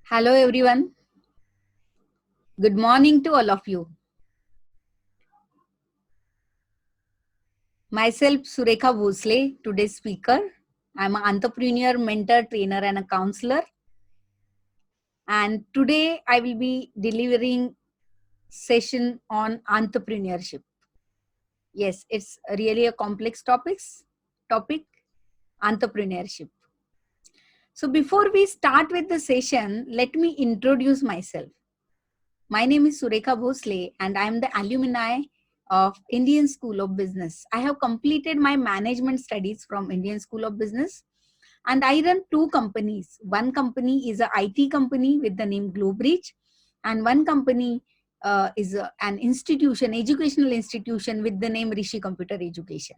Hello everyone. Good morning to all of you. Myself Surekha Bhosle, today's speaker. I'm an entrepreneur, mentor, trainer and a counselor. And today I will be delivering session on entrepreneurship. Yes, it's really a complex topic, entrepreneurship. So before we start with the session, let me introduce myself. My name is Surekha Bhosle and I am the alumni of Indian School of Business. I have completed my management studies from Indian School of Business and I run two companies. One company is an IT company with the name GlobeReach and one company is an institution, educational institution with the name Rishi Computer Education.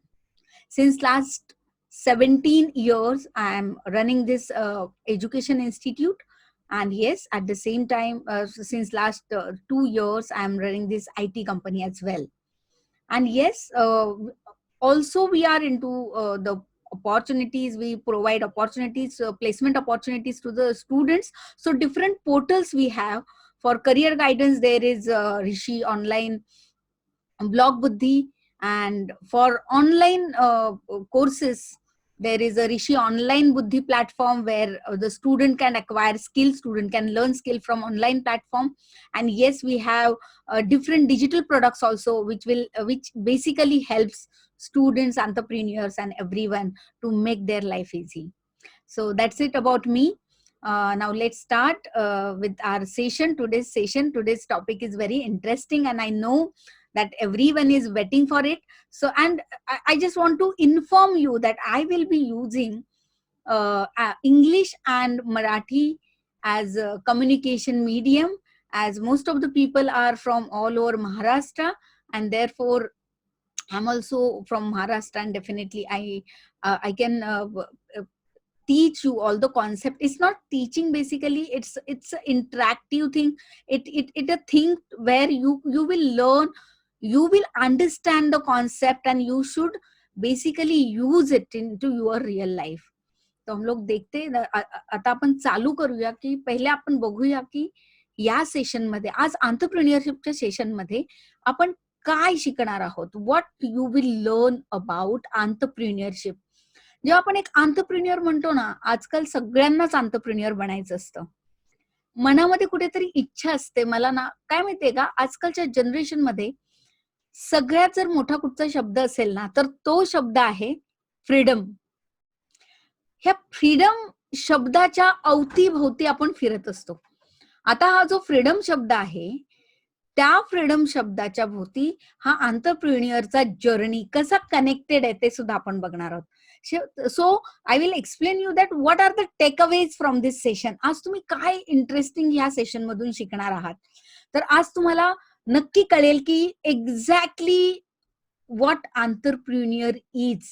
Since last 17 years, I am running this education institute. And yes, at the same time, since last 2 years, I am running this IT company as well. And yes, also we are into the opportunities. We provide opportunities, placement opportunities to the students. So different portals we have for career guidance. There is Rishi Online, Blog Buddhi, and for online courses there is a Rishi Online Buddhi platform where the student can acquire skill, student can learn skill from online platform. And yes, we have different digital products also which basically helps students, entrepreneurs and everyone to make their life easy. So that's it about me. Now let's start with our session. Today's topic is very interesting and I know that everyone is waiting for it. So, and I just want to inform you that I will be using English and Marathi as a communication medium, as most of the people are from all over Maharashtra, and therefore I'm also from Maharashtra, and definitely I can teach you all the concept. It's not teaching, basically it's an interactive thing. It a thing where you will learn, you will understand the concept and you should basically use it into your real life. तो हम लोग देखते आता आपण चालू करूया की पहिले आपण बघूया की या सेशन मध्ये, आज एंटरप्रेन्योरशिपच्या सेशन मध्ये आपण काय शिकणार आहोत. What you will learn about entrepreneurship. जेव्हा आपण एक एंटरप्रेन्योर म्हणतो ना, आजकाल सगळ्यांनाच एंटरप्रेन्योर बनायचं असतं. मनामध्ये कुठेतरी इच्छा असते. मला ना काय माहितीये का, आजकालच्या जनरेशन मध्ये सगळ्यात जर मोठा कुठचा शब्द असेल ना, तर तो शब्द आहे फ्रीडम. ह्या फ्रीडम शब्दाच्या अवतीभोवती आपण फिरत असतो. आता हा जो फ्रीडम शब्द आहे, त्या फ्रीडम शब्दाच्या भोवती हा एंटरप्रेन्योरचा जर्नी कसा कनेक्टेड आहे ते सुद्धा आपण बघणार आहोत. So I will explain you that what are the takeaways from this session. आज तुम्ही काय इंटरेस्टिंग ह्या सेशन मधून शिकणार आहात. तर आज तुम्हाला नक्की कळेल की एक्झॅक्टली व्हॉट एंटरप्रेन्योर इज.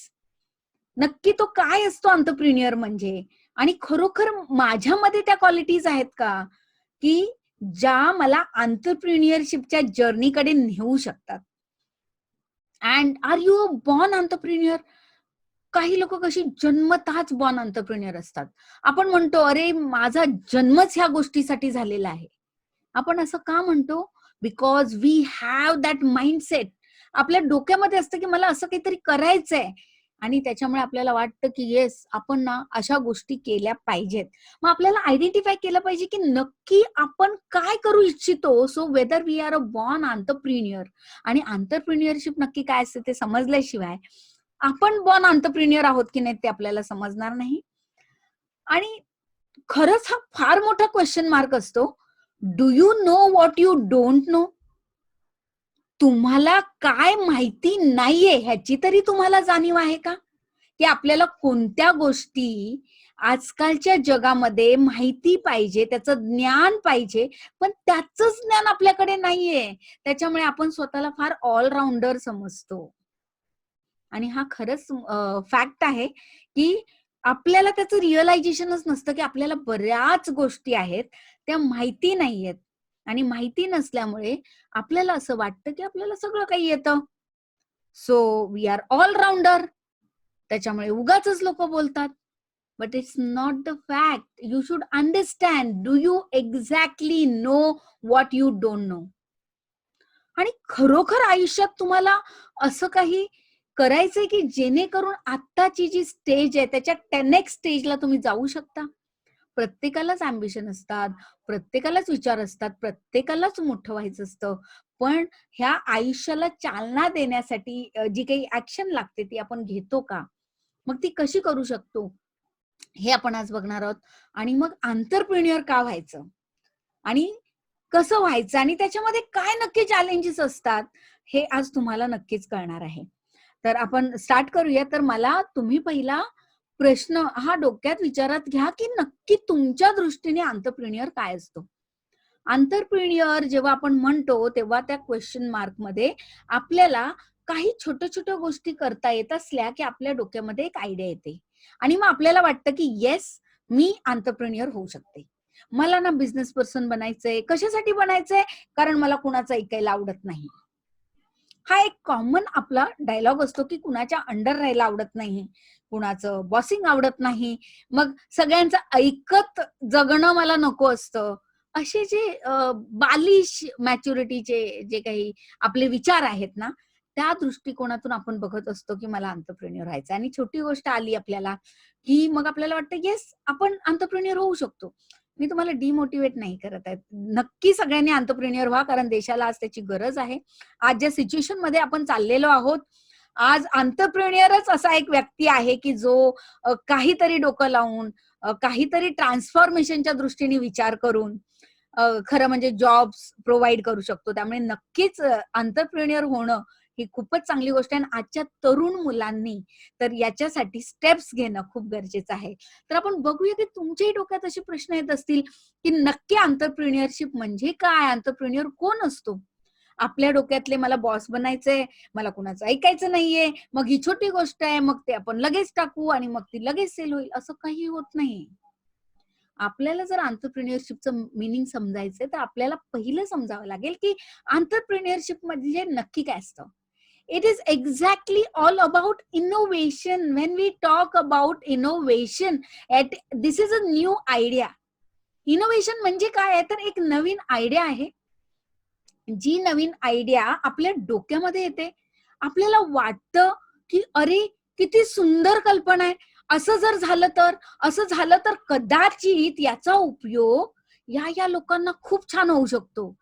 नक्की तो काय असतो एंटरप्रेन्योर म्हणजे, आणि खरोखर माझ्यामध्ये त्या क्वालिटीज आहेत का की ज्या मला एंटरप्रेन्योरशिपच्या जर्नीकडे नेऊ शकतात. And are you a born entrepreneur. काही लोक कशी जन्मतःच बॉर्न एंटरप्रेन्योर असतात. आपण म्हणतो अरे माझा जन्मच ह्या गोष्टीसाठी झालेला आहे. आपण असं का म्हणतो? Because we have that mindset. आपल्या डोक्यामध्ये असतं की मला असं काहीतरी करायचंय आणि त्याच्यामुळे आपल्याला वाटतं की येस, आपण ना अशा गोष्टी केल्या पाहिजेत. मग आपल्याला आयडेंटिफाय केलं पाहिजे की नक्की आपण काय करू इच्छितो. So whether we are a born entrepreneur, आणि एंटरप्रेन्योरशिप नक्की काय असते ते समजल्याशिवाय आपण बॉर्न एंटरप्रेन्योर आहोत की नाही ते आपल्याला समजणार नाही. आणि खरंच हा फार मोठा क्वेश्चन मार्क असतो. Do you know what you don't know. तुम्हाला काय माहिती नाहीये ह्याची तरी तुम्हाला जाणीव आहे का, की आपल्याला कोणत्या गोष्टी आजकालच्या जगामध्ये माहिती पाहिजे, त्याचं ज्ञान पाहिजे, पण त्याचंच ज्ञान आपल्याकडे नाहीये. त्याच्यामुळे आपण स्वतःला फार ऑलराऊंडर समजतो. आणि हा खरंच फॅक्ट आहे की आपल्याला त्याचं रिअलायझेशनच नसतं की आपल्याला बऱ्याच गोष्टी आहेत त्या माहिती नाहीयेत. आणि माहिती नसल्यामुळे आपल्याला असं वाटतं की आपल्याला सगळं काही येतं. So we are allrounder. त्याच्यामुळे उगाचच लोक बोलतात but it's not the fact. You should understand, do you exactly know what you don't know? आणि खरोखर आयुष्यात तुम्हाला असं काही करायचंय की जेणेकरून आत्ताची जी स्टेज आहे त्याच्या 10x स्टेजला तुम्ही जाऊ शकता. प्रत्येकालाच अँबिशन असतात, प्रत्येकालाच विचार असतात, प्रत्येकालाच मोठं व्हायचं असतं. पण ह्या आयुष्याला चालना देण्यासाठी जी काही ऍक्शन लागते ती आपण घेतो का? मग ती कशी करू शकतो? हे आपण आज बघणार आहोत. आणि मग एंटरप्रेन्युअर का व्हायचं? आणि कसं व्हायचं? आणि त्याच्यामध्ये काय नक्की चॅलेंजेस असतात? हे आज तुम्हाला नक्कीच कळणार आहे. तर आपण स्टार्ट करूया. तर मला तुम्ही पहिला प्रश्न हा डोक्यात विचारात घ्या, की नक्की तुमच्या दृष्टीने एंटरप्रेन्युअर काय असतो? एंटरप्रेन्युअर जेव्हा आपण म्हणतो, तेव्हा त्या क्वेश्चन मार्कमध्ये आपल्याला काही छोट्या-छोट्या गोष्टी करता येत असल्या, की आपल्या डोक्यामध्ये एक आयडिया येते. आणि मग आपल्याला वाटतं, की येस, मी एंटरप्रेन्युअर होऊ शकते. मला ना बिझनेस पर्सन बनायचंय. कशासाठी बनायचंय? कारण मला कुणाचं ऐकायला आवडत नाही. हा एक कॉमन आपला डायलॉग असतो, की कुणाच्या अंडर राहायला आवडत नाही, कुणाचं बॉसिंग आवडत नाही, मग सगळ्यांचं ऐकत जगणं मला नको असतं. असे जे बालिश मॅच्युरिटीचे जे काही आपले विचार आहेत ना, त्या दृष्टिकोनातून आपण बघत असतो, की मला एंटरप्रेन्युअर व्हायचं आणि छोटी गोष्ट आली आपल्याला, की मग आपल्याला वाटतं, येस, आपण एंटरप्रेन्युअर होऊ शकतो. मी तुम्हाला डिमोटिव्हेट नाही करत आहे. नक्की सगळ्यांनी एंटरप्रेन्युअर व्हा, कारण देशाला आज त्याची गरज आहे. आज ज्या सिच्युएशन मध्ये आपण चाललेलो आहोत, आज एंटरप्रेन्युअरच असा एक व्यक्ती आहे, की जो काहीतरी डोकं लावून, काहीतरी ट्रान्सफॉर्मेशनच्या दृष्टीने विचार करून खरं म्हणजे जॉब्स प्रोव्हाईड करू शकतो. त्यामुळे नक्कीच एंटरप्रेन्युअर होणं ही खूपच चांगली गोष्ट आहे आणि आजच्या तरुण मुलांनी तर याच्यासाठी स्टेप्स घेणं खूप गरजेचं आहे. तर आपण बघूया, की तुमच्याही डोक्यात असे प्रश्न येत असतील, की नक्की एंटरप्रेन्युअरशिप म्हणजे काय? एंटरप्रेन्युअर कोण असतो? आपल्या डोक्यातले मला बॉस बनायचंय, मला कुणाचं ऐकायचं नाहीये, मग ही छोटी गोष्ट आहे, मग ते आपण लगेच टाकू आणि मग ती लगेच सेल होईल, असं काही होत नाही. आपल्याला जर एंटरप्रेन्युअरशिपचं मीनिंग समजायचंय, तर आपल्याला पहिलं समजावं लागेल, की एंटरप्रेन्युअरशिप म्हणजे नक्की काय असतं? It is exactly all about innovation. When we talk about innovation, this is a new idea. Innovation म्हणजे काय आहे? तर एक नवीन आयडिया आहे. जी नवीन आयडिया आपल्या डोक्यामध्ये येते. आपल्याला वाटतं, की अरे, किती सुंदर कल्पना आहे. असं जर झालं तर, असं झालं तर कदाचित याचा उपयोग या लोकांना खूप छान होऊ शकतो.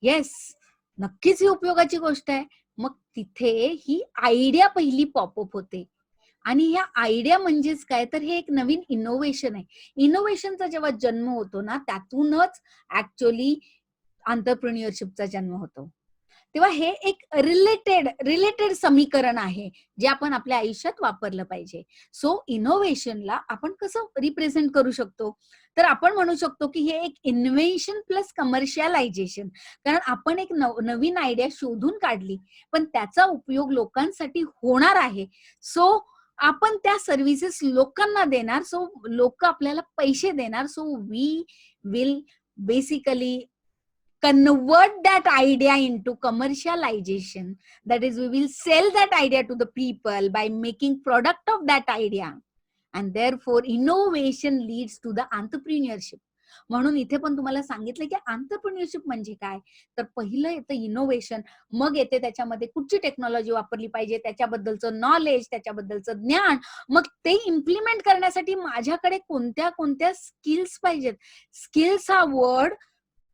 येस, नक्कीच ही उपयोगाची गोष्ट आहे. मग तिथे ही आयडिया पहिली पॉपअप होते. आणि ह्या आयडिया म्हणजेच काय, तर हे एक नवीन इनोव्हेशन आहे. इनोव्हेशनचा जेव्हा जन्म होतो ना, त्यातूनच ऍक्च्युअली एंटरप्रेन्युअरशिपचा जन्म होतो. तेव्हा हे एक रिलेटेड समीकरण आहे, जे आपण आपल्या आयुष्यात वापरलं पाहिजे. सो इनोव्हेशनला आपण कसं रिप्रेझेंट करू शकतो? तर आपण म्हणू शकतो, की हे एक इन्व्हेन्शन प्लस कमर्शियलायझेशन. कारण आपण एक नवीन आयडिया शोधून काढली, पण त्याचा उपयोग लोकांसाठी होणार आहे. सो आपण त्या सर्व्हिसेस लोकांना देणार. सो लोकं आपल्याला पैसे देणार. So we will basically convert that idea into commercialization. That is, we will sell that idea to the people by making product of that idea. And therefore innovation leads to the entrepreneurship. म्हणून इथे पण तुम्हाला सांगितलं, की entrepreneurship म्हणजे काय? तर पहिलं येतं इनोव्हेशन, मग येते त्याच्यामध्ये कुठची टेक्नॉलॉजी वापरली पाहिजे, त्याच्याबद्दलचं नॉलेज, त्याच्याबद्दलचं ज्ञान, मग ते इम्प्लिमेंट करण्यासाठी माझ्याकडे कोणत्या स्किल्स पाहिजेत. स्किल्स हा वर्ड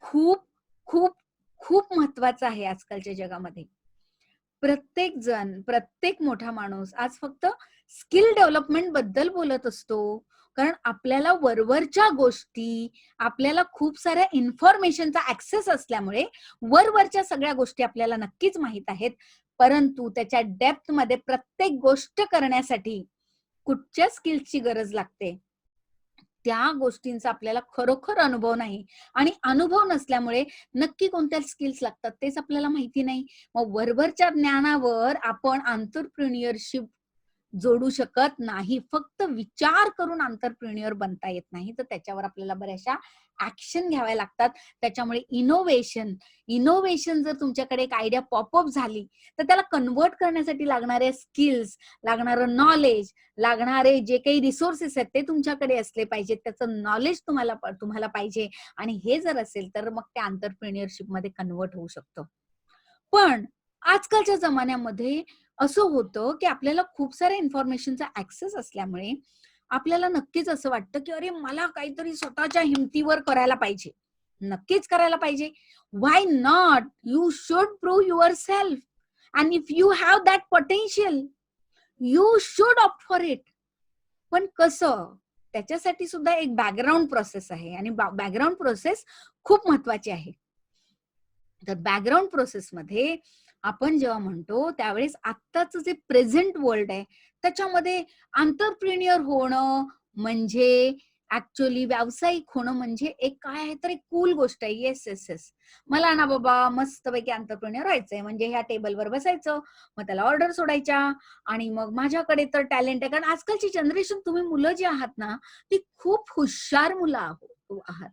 खूप, खूप, खूप महत्वाचा आहे आजकालच्या जगामध्ये. प्रत्येक जण, प्रत्येक मोठा माणूस आज फक्त स्किल डेव्हलपमेंट बद्दल बोलत असतो. कारण आपल्याला वरवरच्या गोष्टी, आपल्याला खूप साऱ्या इन्फॉर्मेशनचा ऍक्सेस असल्यामुळे वरवरच्या सगळ्या गोष्टी आपल्याला नक्कीच माहित आहेत. परंतु त्याच्या डेप्थमध्ये प्रत्येक गोष्ट करण्यासाठी कुठच्या स्किल्सची गरज लागते, त्या गोष्टींचा आपल्याला खरोखर अनुभव नाही आणि अनुभव नसल्यामुळे नक्की कोणत्या स्किल्स लागतात तेच आपल्याला माहिती नाही. मग वरवरच्या ज्ञानावर आपण एंटरप्रेन्युअरशिप जोडू शकत नाही. फक्त विचार करून एंटरप्रेन्युअर बनता येत नाही, तर त्याच्यावर आपल्याला बऱ्याचशा ऍक्शन घ्याव्या लागतात. त्याच्यामुळे इनोव्हेशन जर तुमच्याकडे एक आयडिया पॉपअप झाली, तर त्याला कन्व्हर्ट करण्यासाठी लागणारे स्किल्स, लागणारं नॉलेज, लागणारे जे काही रिसोर्सेस आहेत ते तुमच्याकडे असले पाहिजेत. त्याचं नॉलेज तुम्हाला पाहिजे आणि हे जर असेल तर मग ते एंटरप्रेन्युअरशिप मध्ये कन्व्हर्ट होऊ शकतं. पण आजकालच्या जमान्यामध्ये असं होतं की आपल्याला खूप साऱ्या इन्फॉर्मेशनचा ऍक्सेस असल्यामुळे आपल्याला नक्कीच असं वाटतं की अरे मला काहीतरी स्वतःच्या हिमतीवर करायला पाहिजे. नक्कीच करायला पाहिजे. Why not? You should prove yourself and if you have that potential you should opt for it. पण कसं? त्याच्यासाठी सुद्धा एक बॅकग्राऊंड प्रोसेस आहे आणि बॅकग्राऊंड प्रोसेस खूप महत्वाची आहे. तर बॅकग्राऊंड प्रोसेसमध्ये आपण जेव्हा म्हणतो त्यावेळेस आत्ताचं जे प्रेझेंट वर्ल्ड आहे त्याच्यामध्ये एंटरप्रेन्युअर होणं म्हणजे ऍक्च्युअली व्यावसायिक होणं म्हणजे एक काय आहे तर एक कूल गोष्ट आहे. येस येस येस, मला ना बाबा मस्तपैकी एंटरप्रेन्युअर व्हायचंय, म्हणजे ह्या टेबलवर बसायचं, मग त्याला ऑर्डर सोडायच्या आणि मग माझ्याकडे तर टॅलेंट आहे. कारण आजकालची जनरेशन, तुम्ही मुलं जी आहात ना ती खूप हुशार मुलं आहात.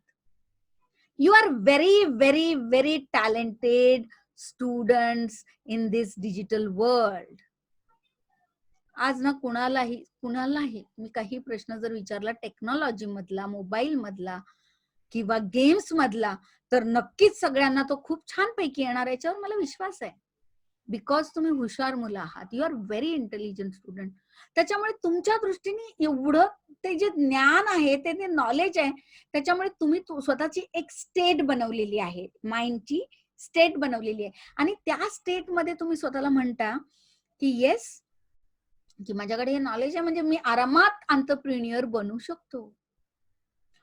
You are very, very, very talented students in this digital world. आज ना कुणालाही मी काही प्रश्न जर विचारला टेक्नॉलॉजी मधला, मोबाईल मधला किंवा गेम्स मधला, तर नक्कीच सगळ्यांना तो खूप छान पैकी येणार, याच्यावर मला विश्वास आहे. बिकॉज तुम्ही हुशार मुलं आहात. You are very intelligent student. त्याच्यामुळे तुमच्या दृष्टीने एवढं ते जे ज्ञान आहे, ते जे नॉलेज आहे, त्याच्यामुळे तुम्ही स्वतःची एक स्टेट बनवलेली आहे, माइंडची स्टेट बनवलेली आहे. आणि त्या स्टेटमध्ये तुम्ही स्वतःला म्हणता की येस, की माझ्याकडे हे नॉलेज आहे म्हणजे मी आरामात एंटरप्रेन्युअर बनू शकतो.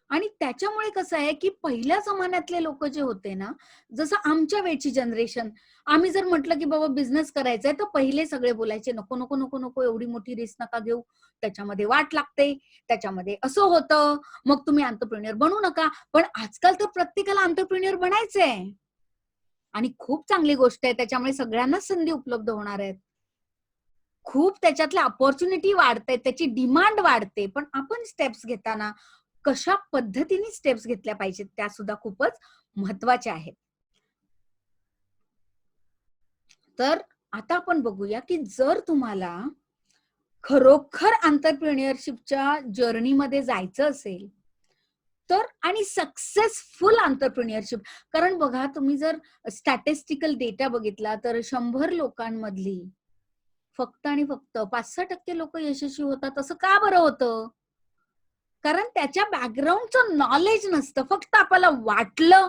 आणि त्याच्यामुळे कसं आहे की पहिल्या जमान्यातले लोक जे होते ना, जसं आमच्या वेळची जनरेशन, आम्ही जर म्हटलं की बाबा बिझनेस करायचंय तर पहिले सगळे बोलायचे नको नको नको नको, एवढी मोठी रिस्क नका घेऊ, त्याच्यामध्ये वाट लागते, त्याच्यामध्ये असं होतं, मग तुम्ही एंटरप्रेन्युअर बनू नका. पण आजकाल तर प्रत्येकाला एंटरप्रेन्युअर बनायचंय आणि खूप चांगली गोष्ट आहे, त्याच्यामुळे सगळ्यांनाच संधी उपलब्ध होणार आहेत. खूप त्याच्यातल्या अपॉर्च्युनिटी वाढते, त्याची डिमांड वाढते. पण आपण स्टेप्स घेताना कशा पद्धतीने स्टेप्स घेतल्या पाहिजेत त्या सुद्धा खूपच महत्वाच्या आहेत. तर आता आपण बघूया की जर तुम्हाला खरोखर एंटरप्रेन्युअरशिपच्या जर्नीमध्ये जायचं असेल तर, आणि सक्सेसफुल एंटरप्रेन्युअरशिप, कारण बघा तुम्ही जर स्टॅटिस्टिकल डेटा बघितला तर 100 लोकांमधली फक्त आणि फक्त 5-6% लोक यशस्वी होतात. असं का बरं होतं? कारण त्याच्या बॅकग्राऊंडचं नॉलेज नसतं. फक्त आपल्याला वाटलं,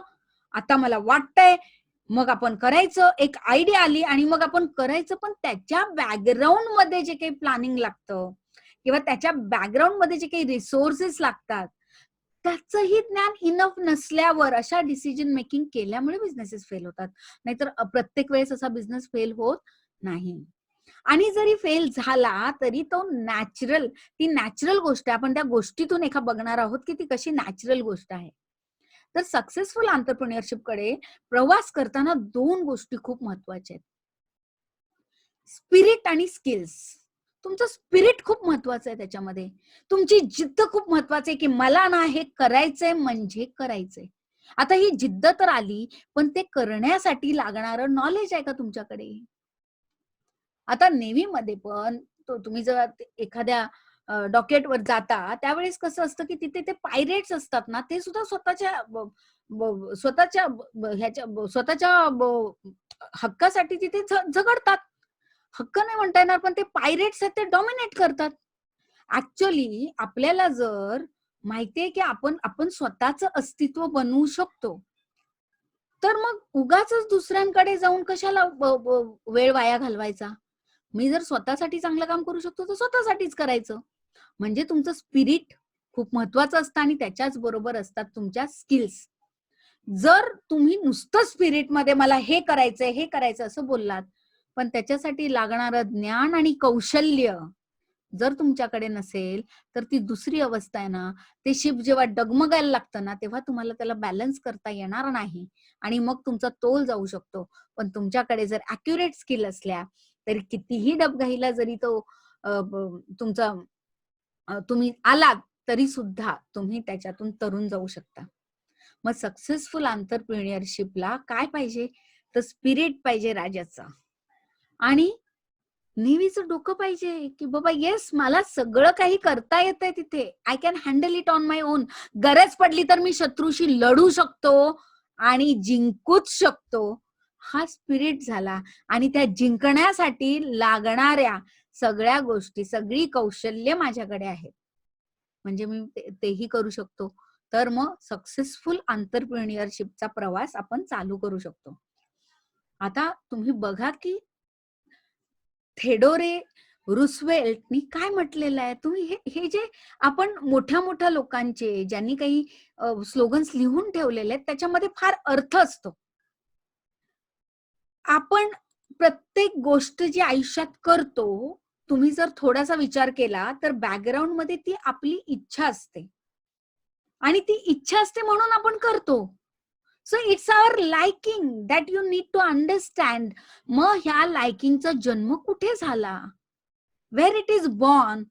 आता मला वाटतंय, मग आपण करायचं, एक आयडिया आली आणि मग आपण करायचं. पण त्याच्या बॅकग्राऊंड मध्ये जे काही प्लॅनिंग लागतं किंवा त्याच्या बॅकग्राऊंड मध्ये जे काही रिसोर्सेस लागतात त्याचंही ज्ञान इनफ नसल्यावर अशा डिसिजन मेकिंग केल्यामुळे बिझनेसेस फेल होतात. नाहीतर प्रत्येक वेळेस असा बिझनेस फेल होत नाही. आणि जरी फेल झाला तरी तो ती नॅचरल गोष्ट आहे. आपण त्या गोष्टीतून बघणार आहोत की ती कशी नॅचरल गोष्ट आहे. तर सक्सेसफुल एंटरप्रेन्युअरशिप कडे प्रवास करताना 2 गोष्टी खूप महत्वाच्या आहेत. स्पिरिट आणि स्किल्स. तुमचं स्पिरिट खूप महत्वाचं आहे त्याच्यामध्ये. तुमची जिद्द खूप महत्वाची आहे की मला ना हे करायचंय म्हणजे करायचंय. आता ही जिद्द तर आली, पण ते करण्यासाठी लागणारं नॉलेज आहे का तुमच्याकडे? आता नेव्हीमध्ये पण तुम्ही जर एखाद्या डॉकेटवर जाता त्यावेळेस कसं असतं की तिथे ते पायरेट्स असतात ना, ते सुद्धा स्वतःच्या हक्कासाठी तिथे झगडतात. हक्क नाही म्हणता येणार, पण ते पायरेट्स आहेत, ते डॉमिनेट करतात. ऍक्च्युअली आपल्याला जर माहितीये की आपण स्वतःचं अस्तित्व बनवू शकतो, तर मग उगाच दुसऱ्यांकडे जाऊन कशाला वेळ वाया घालवायचा? मी जर स्वतःसाठी चांगलं काम करू शकतो तर स्वतःसाठीच करायचं. म्हणजे तुमचं स्पिरिट खूप महत्वाचं असतं आणि त्याच्याच बरोबर असतात तुमच्या स्किल्स. जर तुम्ही नुसतं स्पिरिटमध्ये मला हे करायचंय असं बोललात, पण त्याच्यासाठी लागणारं ज्ञान आणि कौशल्य जर तुमच्याकडे नसेल, तर ती दुसरी अवस्था आहे ना, ते शिप जेव्हा डगमगायला लागतं ना, तेव्हा तुम्हाला त्याला बॅलन्स करता येणार नाही आणि मग तुमचा तोल जाऊ शकतो. पण तुमच्याकडे जर ॲक्युरेट स्किल असल्या, तरी कितीही डबघाईला जरी तो तुमचा तुम्ही आलात तरी सुद्धा तुम्ही त्याच्यातून तरून जाऊ शकता. मग सक्सेसफुल एंटरप्रेन्योरशिपला काय पाहिजे, तर स्पिरिट पाहिजे राजाचा आणि नेहमीच डोकं पाहिजे की बाबा येस, मला सगळं काही करता येतंय तिथे. I can handle it on my on. गरज पडली तर मी शत्रूशी लढू शकतो आणि जिंकूच शकतो. हा स्पिरिट झाला आणि त्या जिंकण्यासाठी लागणाऱ्या सगळ्या गोष्टी, सगळी कौशल्य माझ्याकडे आहेत. म्हणजे मी तेही करू शकतो. तर मग सक्सेसफुल एंटरप्रेन्योरशिपचा प्रवास आपण चालू करू शकतो. आता तुम्ही बघा की थेडोरे रुस्वेल्टनी काय म्हटलेलं आहे. तुम्ही हे जे आपण मोठ्या मोठ्या लोकांचे ज्यांनी काही स्लोगन्स लिहून ठेवलेले आहेत त्याच्यामध्ये फार अर्थ असतो. आपण प्रत्येक गोष्ट जी आयुष्यात करतो, तुम्ही जर थोडासा विचार केला तर बॅकग्राऊंड मध्ये ती आपली इच्छा असते आणि ती इच्छा असते म्हणून आपण करतो. So it's our liking that you need to understand. मग ह्या लाइकिंगचा जन्म कुठे झाला, वेर इट इज बॉर्न.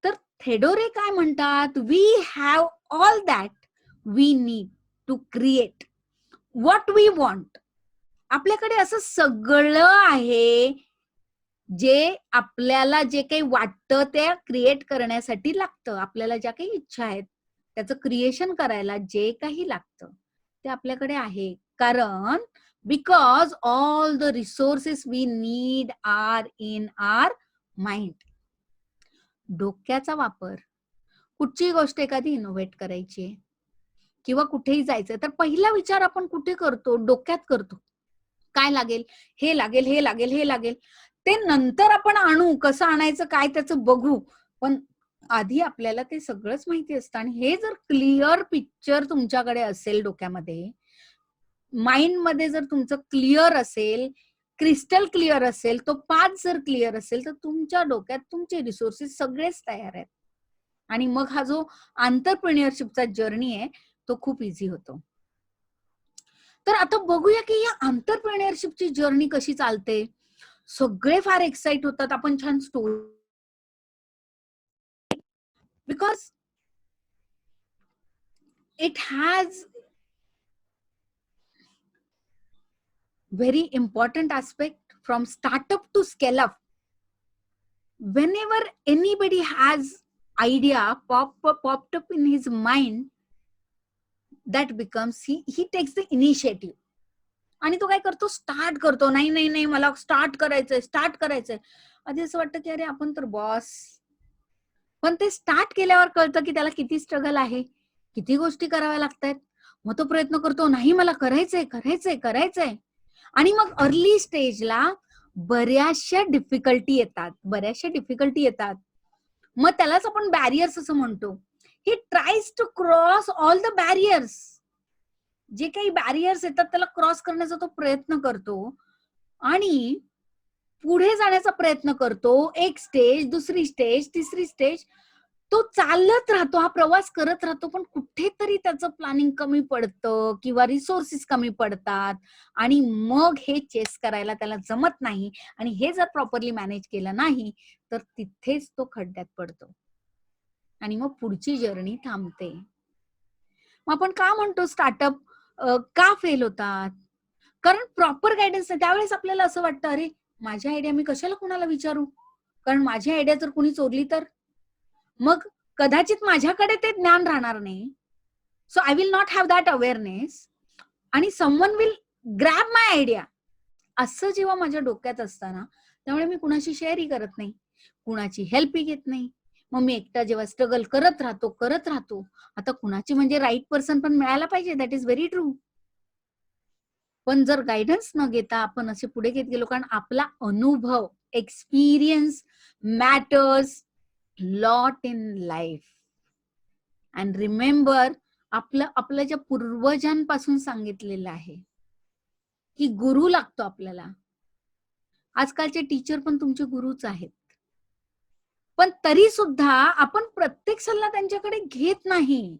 तर थेडोरे काय म्हणतात, we have all that we need to create what we want. आपल्याकडे असं सगळं आहे जे आपल्याला जे काही वाटतं ते क्रिएट करण्यासाठी लागतं. आपल्याला ज्या काही इच्छा आहेत त्याचं क्रिएशन करायला जे काही लागतं ते आपल्याकडे आहे. कारण because all the resources we need are in our mind. डोक्याचा वापर, कुठची गोष्ट एखादी इनोव्हेट करायची किंवा कुठेही जायचं तर पहिला विचार आपण कुठे करतो, डोक्यात करतो. काय लागेल, हे लागेल, हे लागेल, हे लागेल. ते नंतर आपण आणू, कसं आणायचं काय त्याचं बघू, पण आधी आपल्याला ते सगळंच माहिती असतं. आणि हे जर क्लिअर पिक्चर तुमच्याकडे असेल डोक्यामध्ये, माइंड मध्ये जर तुमचं क्लिअर असेल, क्रिस्टल क्लिअर असेल, तो पाथ जर क्लिअर असेल तर तुमच्या डोक्यात तुमचे रिसोर्सेस सगळेच तयार आहेत आणि मग हा जो एंटरप्रेन्योरशिपचा जर्नी आहे तो खूप इझी होतो. तर आता बघूया की या एंटरप्रेन्योरशिपची जर्नी कशी चालते. सगळे फार एक्साइट होतात, आपण छान story, because it has very important aspect from startup to scale up. Whenever anybody has idea popped up in his mind, that becomes he takes the initiative. आणि तो काय करतो, स्टार्ट करतो. नाही नाही नाही, मला स्टार्ट करायचंय. आधी असं वाटतं की अरे आपण तर बॉस, पण ते स्टार्ट केल्यावर कळतं की त्याला किती स्ट्रगल आहे, किती गोष्टी कराव्या लागतात. मग तो प्रयत्न करतो, नाही मला करायचंय. आणि मग अर्ली स्टेजला बऱ्याचशा डिफिकल्टी येतात. मग त्यालाच आपण बॅरियर्स असं म्हणतो. He tries to cross all the barriers. जे काही बॅरियर्स येतात त्याला क्रॉस करण्याचा तो प्रयत्न करतो आणि पुढे जाण्याचा प्रयत्न करतो. एक स्टेज, दुसरी स्टेज, तिसरी स्टेज, तो चालत राहतो, हा प्रवास करत राहतो. पण कुठेतरी त्याचं प्लॅनिंग कमी पडतं किंवा रिसोर्सेस कमी पडतात आणि मग हे चेस करायला त्याला जमत नाही. आणि हे जर प्रॉपरली मॅनेज केलं नाही तर तिथेच तो खड्ड्यात पडतो आणि मग पुढची जर्नी थांबते. मग आपण का म्हणतो स्टार्टअप का फेल होतात, कारण प्रॉपर गायडन्स नाही. त्यावेळेस आपल्याला असं वाटतं अरे माझी आयडिया मी कशाला कुणाला विचारू, कारण माझी आयडिया जर कुणी चोरली तर मग कदाचित माझ्याकडे ते ज्ञान राहणार नाही. So I will not have that awareness आणि someone will grab my idea. असं जेव्हा माझ्या डोक्यात असताना त्यामुळे मी कुणाशी शेअरही करत नाही, कुणाची हेल्पही घेत नाही. मग मी एकटा जेव्हा स्ट्रगल करत राहतो. आता कुणाची म्हणजे राईट पर्सन पण मिळायला पाहिजे, दॅट इज व्हेरी ट्रू. पण जर गायडन्स न घेता आपण असे पुढे घेत गेलो, कारण आपला अनुभव, experience matters lot in life. And remember, आपल्या ज्या पूर्वजांपासून सांगितलेलं आहे की गुरु लागतो आपल्याला. आजकालचे टीचर पण तुमचे गुरुच आहेत, पण तरी सुद्धा आपण प्रत्येक सल्ला त्यांच्याकडे घेत नाही.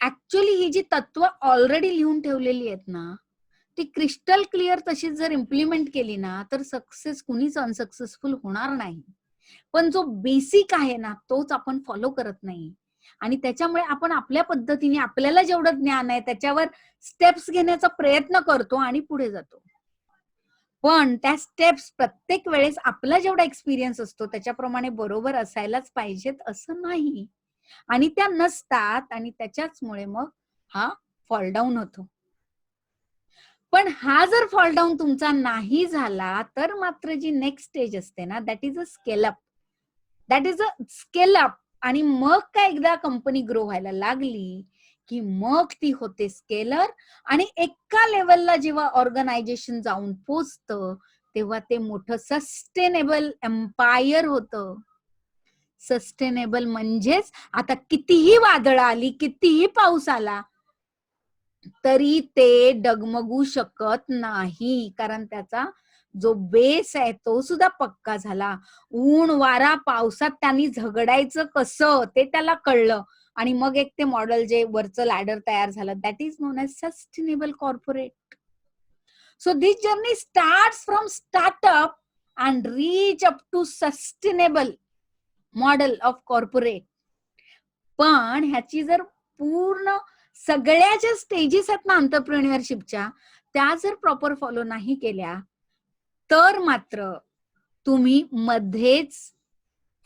ऍक्च्युअली ही जी तत्व ऑलरेडी लिहून ठेवलेली आहेत ना, ती क्रिस्टल क्लिअर तशीच जर इम्प्लिमेंट केली ना, तर सक्सेस कुणीच अनसक्सेसफुल होणार नाही. पण जो बेसिक आहे ना, तोच आपण फॉलो करत नाही. आणि त्याच्यामुळे आपण आपल्या पद्धतीने आपल्याला जेवढं ज्ञान आहे त्याच्यावर स्टेप्स घेण्याचा प्रयत्न करतो आणि पुढे जातो. पण त्या स्टेप्स प्रत्येक वेळेस आपला जेवढा एक्सपिरियन्स असतो त्याच्याप्रमाणे बरोबर असायलाच पाहिजेत असं नाही. आणि त्या नसतात आणि त्याच्याचमुळे मग हा फॉल डाऊन होतो. पण हा जर फॉल डाऊन तुमचा नाही झाला, तर मात्र जी नेक्स्ट स्टेज असते ना, that is a scale up. That is a scale up. आणि मग काय एकदा कंपनी ग्रो व्हायला लागली, की मग ती होते स्केलर. आणि एका लेवलला जेव्हा ऑर्गनायझेशन जाऊन पोचतं, तेव्हा ते मोठं सस्टेनेबल एम्पायर होतं. सस्टेनेबल म्हणजेच आता कितीही वादळ आली, कितीही पाऊस आला, तरी ते डगमगू शकत नाही. कारण त्याचा जो बेस आहे तो सुद्धा पक्का झाला. ऊन, वारा, पावसात त्यांनी झगडायचं कसं ते त्याला कळलं. आणि मग एक ते मॉडेल जे वरचं लॅडर तयार झालं, that is known as sustainable corporate. So this journey starts from startup and reach up to sustainable model of corporate. पण ह्याची जर पूर्ण सगळ्या ज्या स्टेजेस आहेत ना एंटरप्रेन्युअरशिपच्या, त्या जर प्रॉपर फॉलो नाही केल्या, तर मात्र तुम्ही मध्येच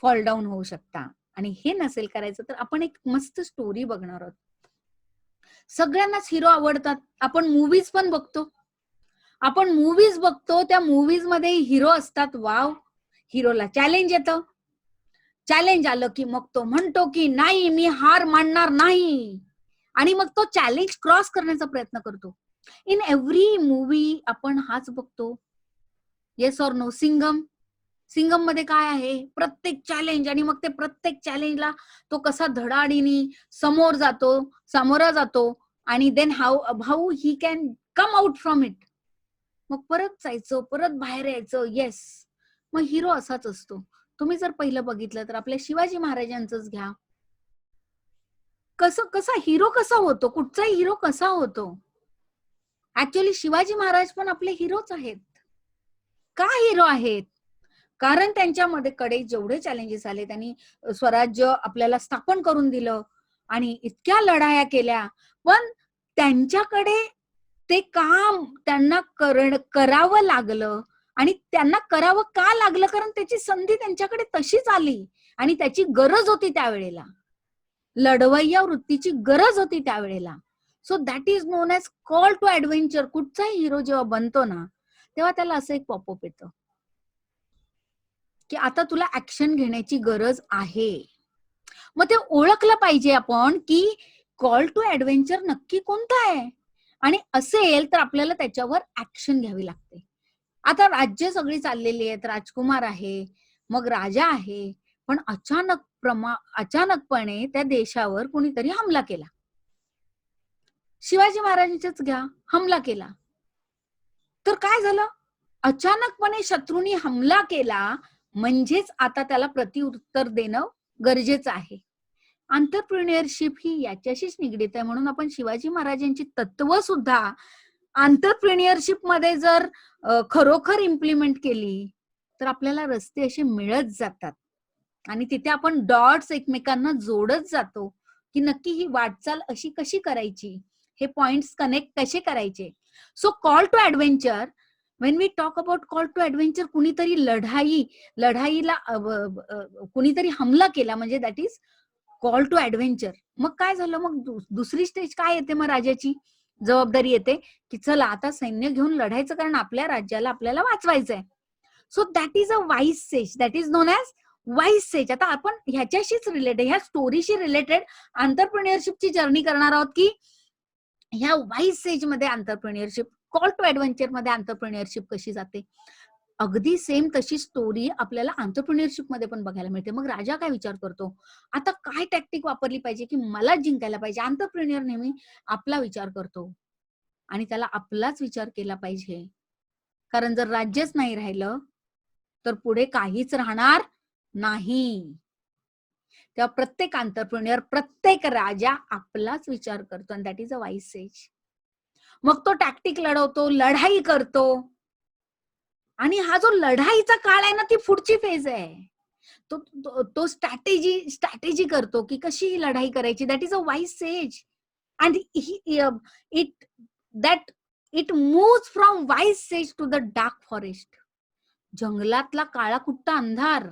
फॉल डाऊन होऊ शकता. आणि हे नसेल करायचं तर आपण एक मस्त स्टोरी बघणार आहोत. सगळ्यांनाच हिरो आवडतात. आपण मूवीज पण बघतो. त्या मूवीज मध्ये हिरो असतात. वाव, हिरोला चॅलेंज येतं. चॅलेंज आलं की मग तो म्हणतो की नाही, मी हार मानणार नाही. आणि मग तो चॅलेंज क्रॉस करण्याचा प्रयत्न करतो. इन एव्हरी मूवी आपण हाच बघतो. Yes or no? सिंगम मध्ये काय आहे? प्रत्येक चॅलेंज. आणि मग ते प्रत्येक चॅलेंजला तो कसा धडाडीने सामोरा जातो. आणि then how he can come out from it. मग परत जायचं, परत बाहेर यायचं. येस, मग हिरो असाच असतो. तुम्ही जर पहिलं बघितलं तर आपल्या शिवाजी महाराजांचंच घ्या. कसा हिरो कसा होतो? कुठचाही हिरो कसा होतो? ऍक्च्युअली शिवाजी महाराज पण आपले हिरोच आहेत. का हिरो आहेत? कारण त्यांच्यामध्ये कडे जेवढे चॅलेंजेस आले, त्यांनी स्वराज्य आपल्याला स्थापन करून दिलं आणि इतक्या लढाया केल्या. पण त्यांच्याकडे ते काम त्यांना करावं लागलं. आणि त्यांना करावं का लागलं? कारण त्याची संधी त्यांच्याकडे तशीच आली आणि त्याची गरज होती त्यावेळेला. लढवय्या वृत्तीची गरज होती त्यावेळेला. So that is known as call to adventure. कुठचाही हिरो जेव्हा बनतो ना, तेव्हा त्याला असं एक पॉपअप येतं की आता तुला ऍक्शन घेण्याची गरज आहे. मग ते ओळखलं पाहिजे आपण की कॉल टू ऍडव्हेंचर नक्की कोणता आहे. आणि असेल तर आपल्याला त्याच्यावर ऍक्शन घ्यावी लागते. आता राज्य सगळी चाललेली आहेत, राजकुमार आहे, मग राजा आहे. पण अचानकपणे त्या देशावर कुणीतरी हमला केला. शिवाजी महाराजांचेच घ्या, हमला केला. तर काय झालं? अचानकपणे शत्रूंनी हमला केला म्हणजेच आता त्याला प्रत्युत्तर देणं गरजेचं आहे. एंटरप्रेन्युअरशिप ही याच्याशीच निगडीत आहे. म्हणून आपण शिवाजी महाराजांची तत्व सुद्धा एंटरप्रेन्युअरशिप मध्ये जर खरोखर इम्प्लिमेंट केली तर आपल्याला रस्ते असे मिळत जातात. आणि तिथे आपण डॉट्स एकमेकांना जोडत जातो की नक्की ही वाटचाल अशी कशी करायची, हे पॉइंट्स कनेक्ट कसे करायचे. So call to adventure, when we talk about call to adventure, कुणीतरी लढाईला कुणीतरी हमला केला म्हणजे that is call to adventure. मग काय झालं? मग दुसरी स्टेज काय येते? मग राजाची जबाबदारी येते की चला आता सैन्य घेऊन लढायचं, कारण आपल्या राज्याला आपल्याला वाचवायचंय. So that is a wise sage, that is known as wise sage. आता आपण ह्याच्याशीच रिलेटेड, ह्या स्टोरीशी रिलेटेड एंटरप्रेन्युअरशिपची जर्नी करणार आहोत की ह्या वाईज सेज मध्ये एंटरप्रेन्युअरशिप, कॉल टू ऍडव्हेंचर मध्ये एंटरप्रेन्युअरशिप कशी जाते. अगदी सेम तशी स्टोरी आपल्याला एंटरप्रेन्युअरशिप मध्ये पण बघायला मिळते. मग राजा काय विचार करतो, आता काय टॅक्टिक वापरली पाहिजे की मला जिंकायला पाहिजे. एंटरप्रेन्युअर नेहमी आपला विचार करतो आणि त्याला आपलाच विचार केला पाहिजे. कारण जर राज्यच नाही राहिलं तर पुढे काहीच राहणार नाही. तेव्हा प्रत्येक एंटरप्रेन्युअर, प्रत्येक राजा आपलाच विचार करतो. आणि that is a wise says. मग तो टॅक्टिक लढवतो, लढाई करतो. आणि हा जो लढाईचा काळ आहे ना, ती पुढची फेज आहे. तो स्ट्रॅटेजी करतो की कशी लढाई करायची. That is a wise sage. And it that it moves from wise sage to the dark forest. जंगलातला काळा कुट्टा अंधार.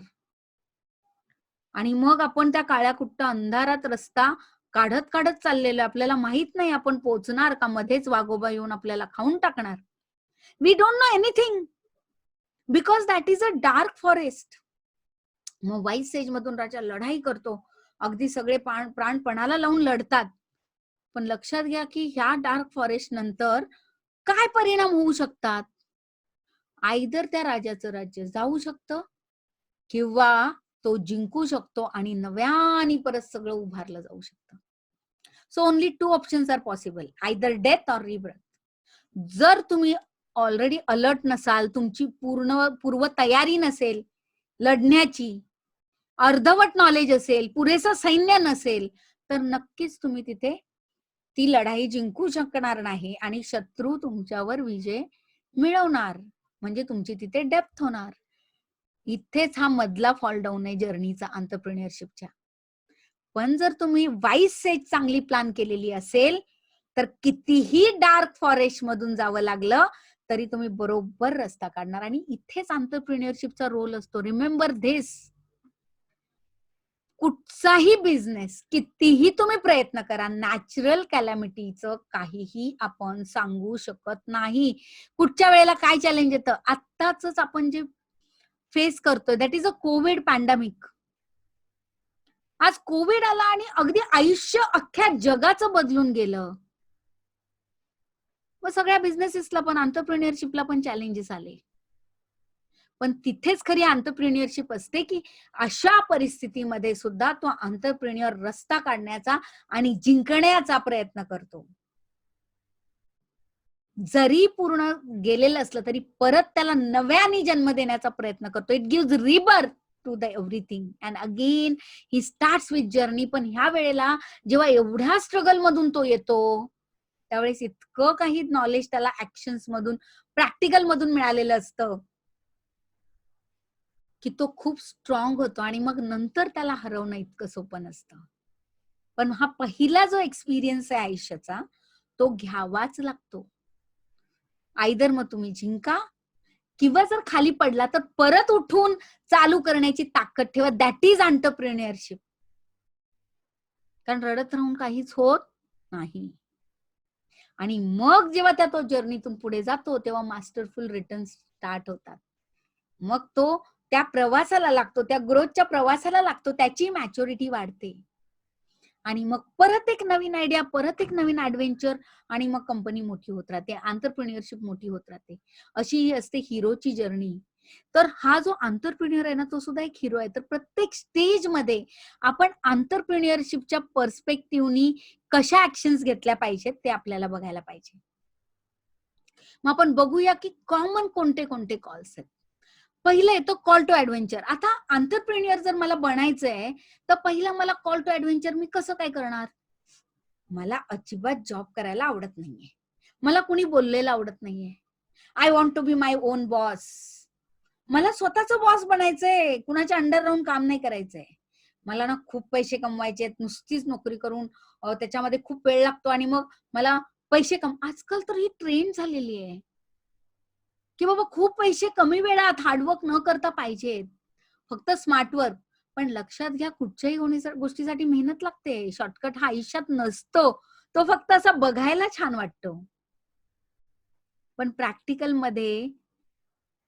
आणि मग आपण त्या काळ्या कुट्टा अंधारात रस्ता काढत काढत चाललेलो. आपल्याला माहित नाही आपण पोहोचणार का, मध्येच वाघोबा येऊन आपल्याला खाऊन टाकणार. We don't know anything because that is a dark forest. मग वाईस सेज मधून राजा लढाई करतो. अगदी सगळे प्राण पणाला लावून लढतात. पण लक्षात घ्या की ह्या डार्क फॉरेस्ट नंतर काय परिणाम होऊ शकतात. आयदर त्या राजाचं राज्य जाऊ शकतं किंवा तो जिंकू शकतो आणि नव्याने परत सगळं उभारलं जाऊ शकतं. So only 2 options are possible, either death or rebirth. जर तुम्ही ऑलरेडी अलर्ट नसाल, तुमची पूर्व तयारी नसेल लढण्याची, अर्धवट नॉलेज असेल, पुरेसं सैन्य नसेल, तर नक्कीच तुम्ही तिथे ती लढाई जिंकू शकणार नाही आणि शत्रू तुमच्यावर विजय मिळवणार. म्हणजे तुमची तिथे डेप्थ होणार. इथेच हा मधला फॉल डाऊन आहे जर्नीचा एंटरप्रेन्योरशिपच्या. पण जर तुम्ही वाईज सेज चांगली प्लॅन केलेली असेल, तर कितीही डार्क फॉरेस्ट मधून जावं लागलं तरी तुम्ही बरोबर रस्ता काढणार. आणि इथेच एंटरप्रेन्योरशिपचा रोल असतो. Remember this. कुठचाही बिझनेस कितीही तुम्ही प्रयत्न करा, नॅचरल कॅलॅमिटीचं काहीही आपण सांगू शकत नाही. कुठच्या वेळेला काय चॅलेंज येतं. आत्ताच आपण जे फेस करतोय that is a Covid pandemic. आज कोविड आला आणि अगदी आयुष्य अख्ख्या जगाचं बदलून गेलं. मग सगळ्या बिझनेसेसला पण एंटरप्रेन्योरशिपला पण चॅलेंजेस आले. पण तिथेच खरी एंटरप्रेन्योरशिप असते की अशा परिस्थितीमध्ये सुद्धा तो एंटरप्रेन्योर रस्ता काढण्याचा आणि जिंकण्याचा प्रयत्न करतो. जरी पूर्ण गेलेलं असलं तरी परत त्याला नव्याने जन्म देण्याचा प्रयत्न करतो. It gives rebirth to the everything and again he starts with journey. पण ह्या वेळेला जेव्हा एवढ्या स्ट्रगल मधून तो येतो, त्यावेळेस इतकं काही नॉलेज त्याला ऍक्शन्स मधून, प्रॅक्टिकल मधून मिळालेलं असतं की तो खूप स्ट्रॉंग होतो आणि मग नंतर त्याला हरवणं इतकं सोपं नसतं. पण हा पहिला जो एक्सपिरियन्स आहे आयुष्याचा, तो घ्यावाच लागतो. आयदर मग तुम्ही जिंका किंवा जर खाली पडला तर परत उठून चालू करण्याची ताकद ठेवा. That is entrepreneurship. कारण रडत राहून काहीच होत नाही. आणि मग जेव्हा त्या तो जर्नीतून पुढे जातो तेव्हा मास्टरफुल रिटर्न स्टार्ट होतात. मग तो त्या प्रवासाला लागतो, त्या ग्रोथच्या प्रवासाला लागतो, त्याची मॅच्युरिटी वाढते आणि मग परत एक नवीन आयडिया, परत एक नवीन ऍडव्हेंचर आणि मग कंपनी मोठी होत राहते, एंटरप्रेन्योरशिप मोठी होत राहते. अशी ही असते हिरोची जर्नी. तर हा जो एंटरप्रेन्योर आहे ना, तो सुद्धा एक हिरो आहे. तर प्रत्येक स्टेज मध्ये आपण एंटरप्रेन्योरशिपच्या पर्स्पेक्टिव्हनी कशा ऍक्शन्स घेतल्या पाहिजेत ते आपल्याला बघायला पाहिजे. मग आपण बघूया की कॉमन कोणते कोणते कॉल्स आहेत. पहिलं येतो कॉल टू ऍडव्हेंचर. आता एंटरप्रेन्योर जर मला बनायचंय तर पहिला मला कॉल टू ऍडव्हेंचर मी कसं काय करणार. मला अजिबात जॉब करायला आवडत नाहीये. मला कुणी बोललेलं आवडत नाहीये. I want to be my own boss. मला स्वतःचं बॉस बनायचंय, कुणाच्या अंडर राहून काम नाही करायचंय. मला ना खूप पैसे कमवायचे, नुसतीच नोकरी करून त्याच्यामध्ये खूप वेळ लागतो आणि मग मला पैसे आजकाल तर ही ट्रेंड झालेली आहे की बाबा खूप पैसे कमी वेळात हार्डवर्क न करता पाहिजेत, फक्त स्मार्ट वर्क. पण लक्षात घ्या कुठच्याही गोष्टीसाठी मेहनत लागते. शॉर्टकट हा आयुष्यात नसतो. तो फक्त असा बघायला छान वाटतो. पण प्रॅक्टिकल मध्ये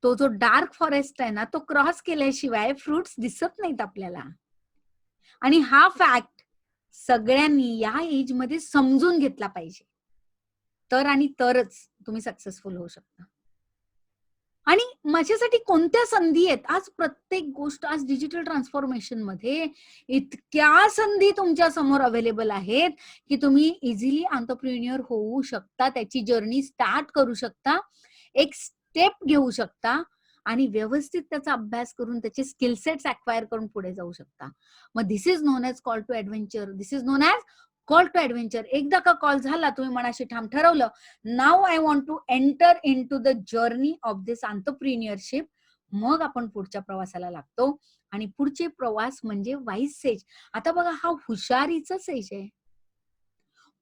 तो जो डार्क फॉरेस्ट आहे ना, तो क्रॉस केल्याशिवाय फ्रुट्स दिसत नाहीत आपल्याला. आणि हा फॅक्ट सगळ्यांनी या एज मध्ये समजून घेतला पाहिजे. तर आणि तरच तुम्ही सक्सेसफुल होऊ शकता. आणि माझ्यासाठी कोणत्या संधी आहेत. आज प्रत्येक गोष्ट, आज डिजिटल ट्रान्सफॉर्मेशन मध्ये इतक्या संधी तुमच्या समोर अवेलेबल आहेत की तुम्ही इझिली एंटरप्रेन्योर होऊ शकता, त्याची जर्नी स्टार्ट करू शकता, एक स्टेप घेऊ शकता आणि व्यवस्थित त्याचा अभ्यास करून त्याचे स्किल सेट्स अक्वायर करून पुढे जाऊ शकता. मग this is known as call to adventure. This is known as call to adventure. एकदा का कॉल झाला, तुम्ही मनाशी ठाम ठरवलं, now I want to enter into the journey of this entrepreneurship, मग आपण पुढच्या प्रवासाला लागतो. आणि पुढचे प्रवास म्हणजे वाईस सेज. आता बघा, हा हुशारीचा सेज आहे.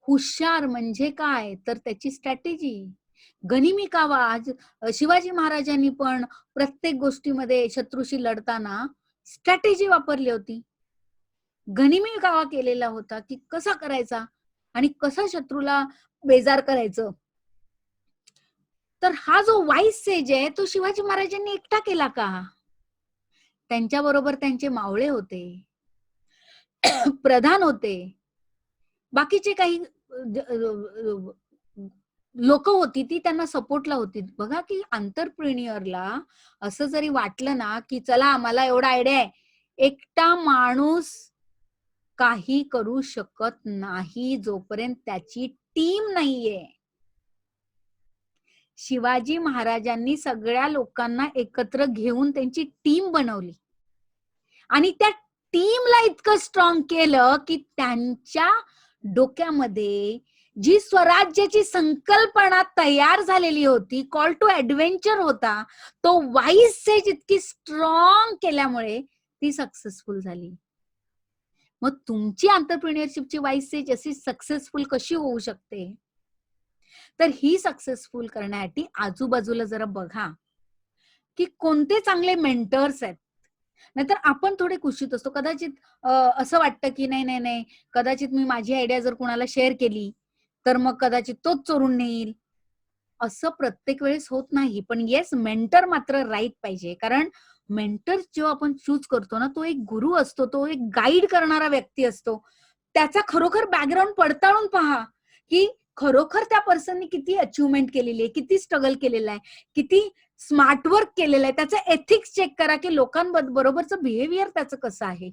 हुशार म्हणजे काय, तर त्याची स्ट्रॅटेजी. गनिमी कावा. आज शिवाजी महाराजांनी पण प्रत्येक गोष्टीमध्ये शत्रूशी लढताना स्ट्रॅटेजी वापरली होती. गनिमी कावा केलेला होता, की कसा करायचा आणि कसा शत्रूला बेजार करायचं. तर हा जो वाईस सेज आहे, तो शिवाजी महाराजांनी एकटा केला का? त्यांच्याबरोबर त्यांचे मावळे होते, प्रधान होते, बाकीचे काही लोक होती, ती त्यांना सपोर्टला होती. बघा, की एंटरप्रेन्युअरला असं जरी वाटलं ना, की चला मला एवढा आयडिया आहे, एकटा माणूस काही करू शकत नाही जोपर्यंत त्याची टीम नाहीये. शिवाजी महाराजांनी सगळ्या लोकांना एकत्र घेऊन त्यांची टीम बनवली आणि त्या टीमला इतकं स्ट्रॉंग केलं, की त्यांच्या डोक्यामध्ये जी स्वराज्याची संकल्पना तयार झालेली होती, कॉल टू ऍडव्हेंचर होता, तो वाईस सेज इतकी स्ट्रॉंग केल्यामुळे ती सक्सेसफुल झाली. मग तुमची एंटरप्रेन्युअरशिपची वाईस सेज अशी सक्सेसफुल कशी होऊ शकते? तर ही सक्सेसफुल करण्यासाठी आजूबाजूला जरा बघा, की कोणते चांगले मेंटर्स आहेत. नाहीतर आपण थोडे कुशीत असतो. कदाचित असं वाटतं, की नाही, नाही, नाही, कदाचित मी माझी आयडिया जर कुणाला शेअर केली, तर मग कदाचित तोच चोरून नेईल. असं प्रत्येक वेळेस होत नाही. पण येस, मेंटर मात्र राईट पाहिजे. कारण मेंटर जेव्हा आपण चूज करतो ना, तो एक गुरु असतो, तो एक गाईड करणारा व्यक्ती असतो. त्याचा खरोखर बॅकग्राऊंड पडताळून पहा, की खरोखर त्या पर्सननी किती अचिव्हमेंट केलेली आहे, किती स्ट्रगल केलेलं आहे, किती स्मार्ट वर्क केलेलं आहे. त्याचं एथिक्स चेक करा, की लोकांबरोबरचं बिहेवियर त्याचं कसं आहे.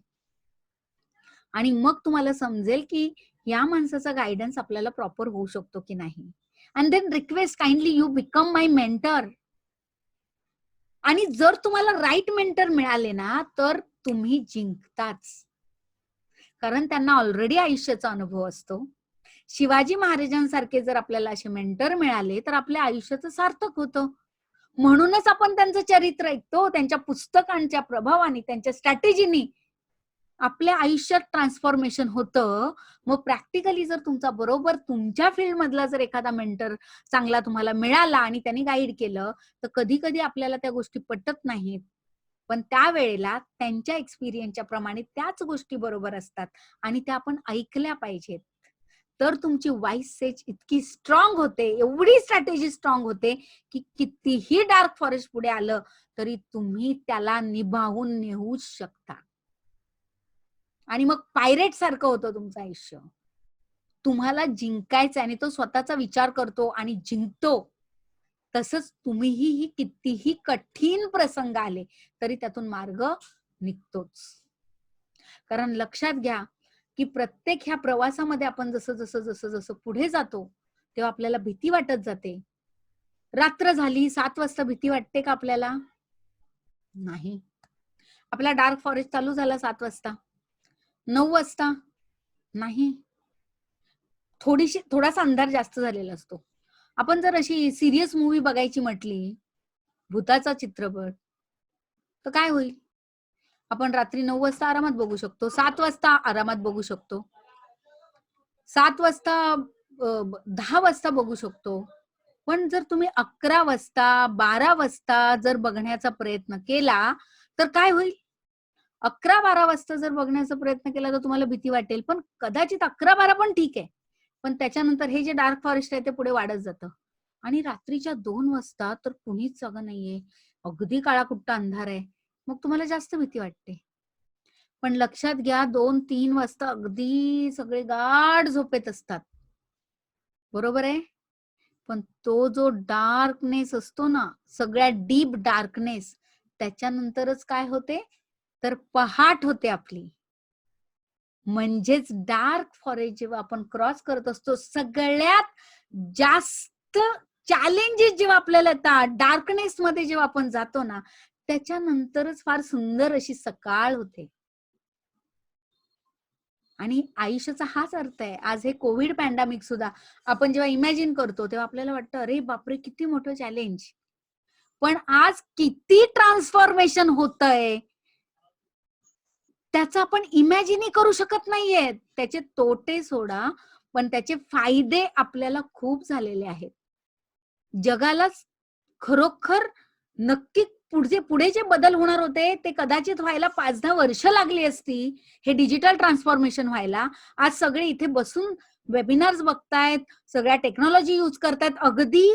आणि मग तुम्हाला समजेल, की या माणसाचा गाईडन्स आपल्याला प्रॉपर होऊ शकतो की नाही. And then request kindly you become my mentor. आणि जर तुम्हाला राईट मेंटर मिळाले ना, तर तुम्ही जिंकताच. कारण त्यांना ऑलरेडी आयुष्याचा अनुभव असतो. शिवाजी महाराजांसारखे जर आपल्याला असे मेंटर मिळाले, तर आपल्या आयुष्याचं सार्थक होतं. म्हणूनच आपण त्यांचं चरित्र ऐकतो. त्यांच्या पुस्तकांच्या प्रभावाने, त्यांच्या स्ट्रॅटेजीनी आपल्या आयुष्यात ट्रान्सफॉर्मेशन होतं. मग प्रॅक्टिकली जर तुमचा बरोबर तुमच्या फील्डमधला जर एखादा मेंटर चांगला तुम्हाला मिळाला आणि त्यांनी गाईड केलं, तर कधी-कधी आपल्याला त्या गोष्टी पटत नाहीत. पण त्यावेळेला त्यांच्या एक्सपिरियन्सच्या प्रमाणे त्याच गोष्टी बरोबर असतात आणि त्या आपण ऐकल्या पाहिजेत. तर तुमची वाईस सेज इतकी स्ट्रॉंग होते, एवढी स्ट्रॅटेजी स्ट्रॉंग होते, की कितीही डार्क फॉरेस्ट पुढे आलं, तरी तुम्ही त्याला निभावून नेऊच शकता. आणि मग पायरेट सारखं होतं तुमचं आयुष्य. तुम्हाला जिंकायचं आणि तो स्वतःचा विचार करतो आणि जिंकतो. तसंच तुम्हीही ही कितीही कठीण प्रसंग आले, तरी त्यातून मार्ग निघतोच. कारण लक्षात घ्या, की प्रत्येक ह्या प्रवासामध्ये आपण जसं पुढे जातो, तेव्हा आपल्याला भीती वाटत जाते. रात्र झाली, 7 वाजता भीती वाटते का आपल्याला? नाही. आपला डार्क फॉरेस्ट चालू झाला 7 वाजता. 9 वाजता? नाही. थोडासा अंधार जास्त झालेला असतो. आपण जर अशी सीरियस मूव्ही बघायची म्हटली, भुताचा चित्रपट, तर काय होईल? आपण रात्री 9 वाजता आरामात बघू शकतो, 7 वाजता आरामात बघू शकतो. 7 वाजता 10 वाजता बघू शकतो. पण जर तुम्ही 11 वाजता, 12 वाजता जर बघण्याचा प्रयत्न केला, तर काय होईल? 11-12 वाजता जर बघण्याचा प्रयत्न केला तर तुम्हाला भीती वाटेल. पण कदाचित 11-12 पण ठीक आहे. पण त्याच्यानंतर हे जे डार्क फॉरेस्ट आहे ते पुढे वाढत जातं. आणि रात्रीच्या 2 वाजता तर कुणीच जागं नाहीये. अगदी काळाकुट्ट अंधार आहे. मग तुम्हाला जास्त भीती वाटते. पण लक्षात घ्या, 2-3 वाजता अगदी सगळे गाढ झोपेत असतात. बरोबर आहे? पण तो जो डार्कनेस असतो ना, सगळ्यात डीप डार्कनेस, त्याच्यानंतरच काय होते? तर पहाट होते आपली. म्हणजेच डार्क फॉरेस्ट जेव्हा आपण क्रॉस करत असतो, सगळ्यात जास्त चॅलेंजेस जेव्हा आपल्याला येतात, डार्कनेस मध्ये जेव्हा आपण जातो ना, त्याच्यानंतरच फार सुंदर अशी सकाळ होते. आणि आयुष्याचा हाच अर्थ आहे. आज हे कोविड पॅन्डेमिक सुद्धा आपण जेव्हा इमॅजिन करतो तेव्हा आपल्याला वाटतं, अरे बापरे, किती मोठं चॅलेंज. पण आज किती ट्रान्सफॉर्मेशन होतंय त्याचं आपण इमॅजिनही करू शकत नाहीये. त्याचे तोटे सोडा, पण त्याचे फायदे आपल्याला खूप झालेले आहेत. जगालाच खरोखर नक्की पुढे जे बदल होणार होते ते कदाचित व्हायला 5-10 वर्ष लागली असती, हे डिजिटल ट्रान्सफॉर्मेशन व्हायला. आज सगळे इथे बसून वेबिनार्स बघतायत, सगळ्या टेक्नॉलॉजी यूज करतायत. अगदी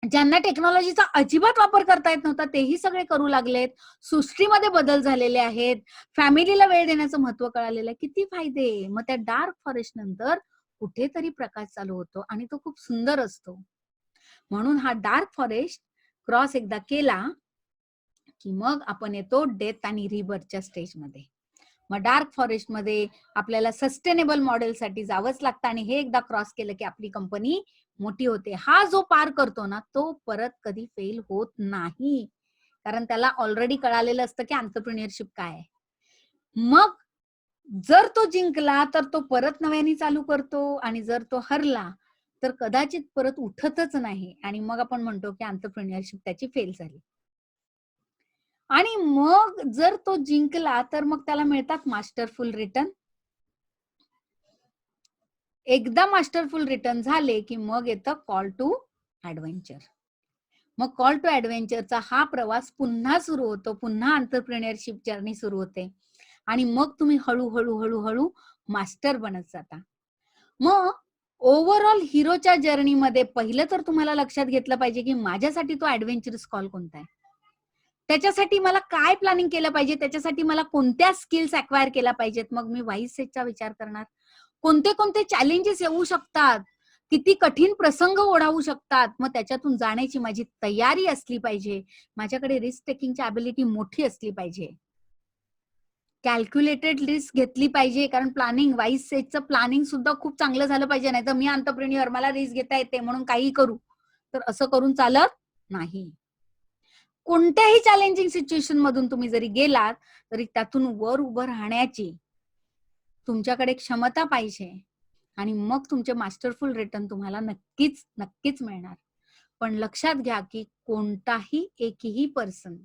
ज्यांना टेक्नॉलॉजीचा अजिबात वापर करता येत नव्हता तेही सगळे करू लागलेत. सृष्टीमध्ये बदल झालेले आहेत. फॅमिलीला वेळ देण्याचं महत्त्व कळालेलं आहे. किती फायदे. मग त्या डार्क फॉरेस्ट नंतर कुठेतरी प्रकाश चालू होतो आणि तो खूप सुंदर असतो. म्हणून हा डार्क फॉरेस्ट क्रॉस एकदा केला की मग आपण येतो डेथ आणि रिबर्थच्या स्टेजमध्ये. मग डार्क फॉरेस्ट मध्ये आपल्याला सस्टेनेबल मॉडेलसाठी जावंच लागतं आणि हे एकदा क्रॉस केलं की आपली कंपनी मोठी होते. हा जो पार करतो ना तो परत कधी फेल होत नाही, कारण त्याला ऑलरेडी कळालेलं असतं की एंटरप्रेन्योरशिप काय आहे. मग जर तो जिंकला तर तो परत नव्याने चालू करतो आणि जर तो हरला तर कदाचित परत उठतच नाही आणि मग आपण म्हणतो की एंटरप्रेन्योरशिप त्याची फेल झाली. आणि मग जर तो जिंकला तर मग त्याला मिळतात मास्टरफुल रिटर्न. एकदा मास्टरफुल रिटर्न झाले की मग येतं कॉल टू ऍडव्हेंचर. मग कॉल टू ऍडव्हेंचरचा हा प्रवास पुन्हा सुरू होतो, पुन्हा एंटरप्रेन्योरशिप जर्नी सुरू होते आणि मग तुम्ही हळूहळू हळूहळू मास्टर बनत जाता. मग ओव्हरऑल हिरोच्या जर्नीमध्ये पहिलं तर तुम्हाला लक्षात घेतलं पाहिजे की माझ्यासाठी तो ऍडव्हेंचरस कॉल कोणता आहे. त्याच्यासाठी मला काय प्लॅनिंग केलं पाहिजे, त्याच्यासाठी मला कोणत्या स्किल्स अक्वायर केल्या पाहिजेत. मग मी वाईस सेटचा विचार करणार. कोणते कोणते चॅलेंजेस येऊ शकतात, किती कठीण प्रसंग ओढावू शकतात, मग त्याच्यातून जाण्याची माझी तयारी असली पाहिजे. माझ्याकडे रिस्क टेकिंगची ॲबिलिटी मोठी असली पाहिजे. कॅल्क्युलेटेड रिस्क घेतली पाहिजे, कारण प्लॅनिंग वाईस सेटचं प्लॅनिंग सुद्धा खूप चांगलं झालं पाहिजे. नाही तर मी एंटरप्रेन्युअर, मला रिस्क घेता येते म्हणून काही करू, तर असं करून चालत नाही. कोणत्याही चॅलेंजिंग सिच्युएशन मधून तुम्ही जरी गेलात तरी त्यातून वर उभं राहण्याची तुमच्याकडे क्षमता पाहिजे आणि मग तुमचे मास्टरफुल रिटर्न तुम्हाला नक्कीच नक्कीच मिळणार. पण लक्षात घ्या की कोणताही एकही पर्सन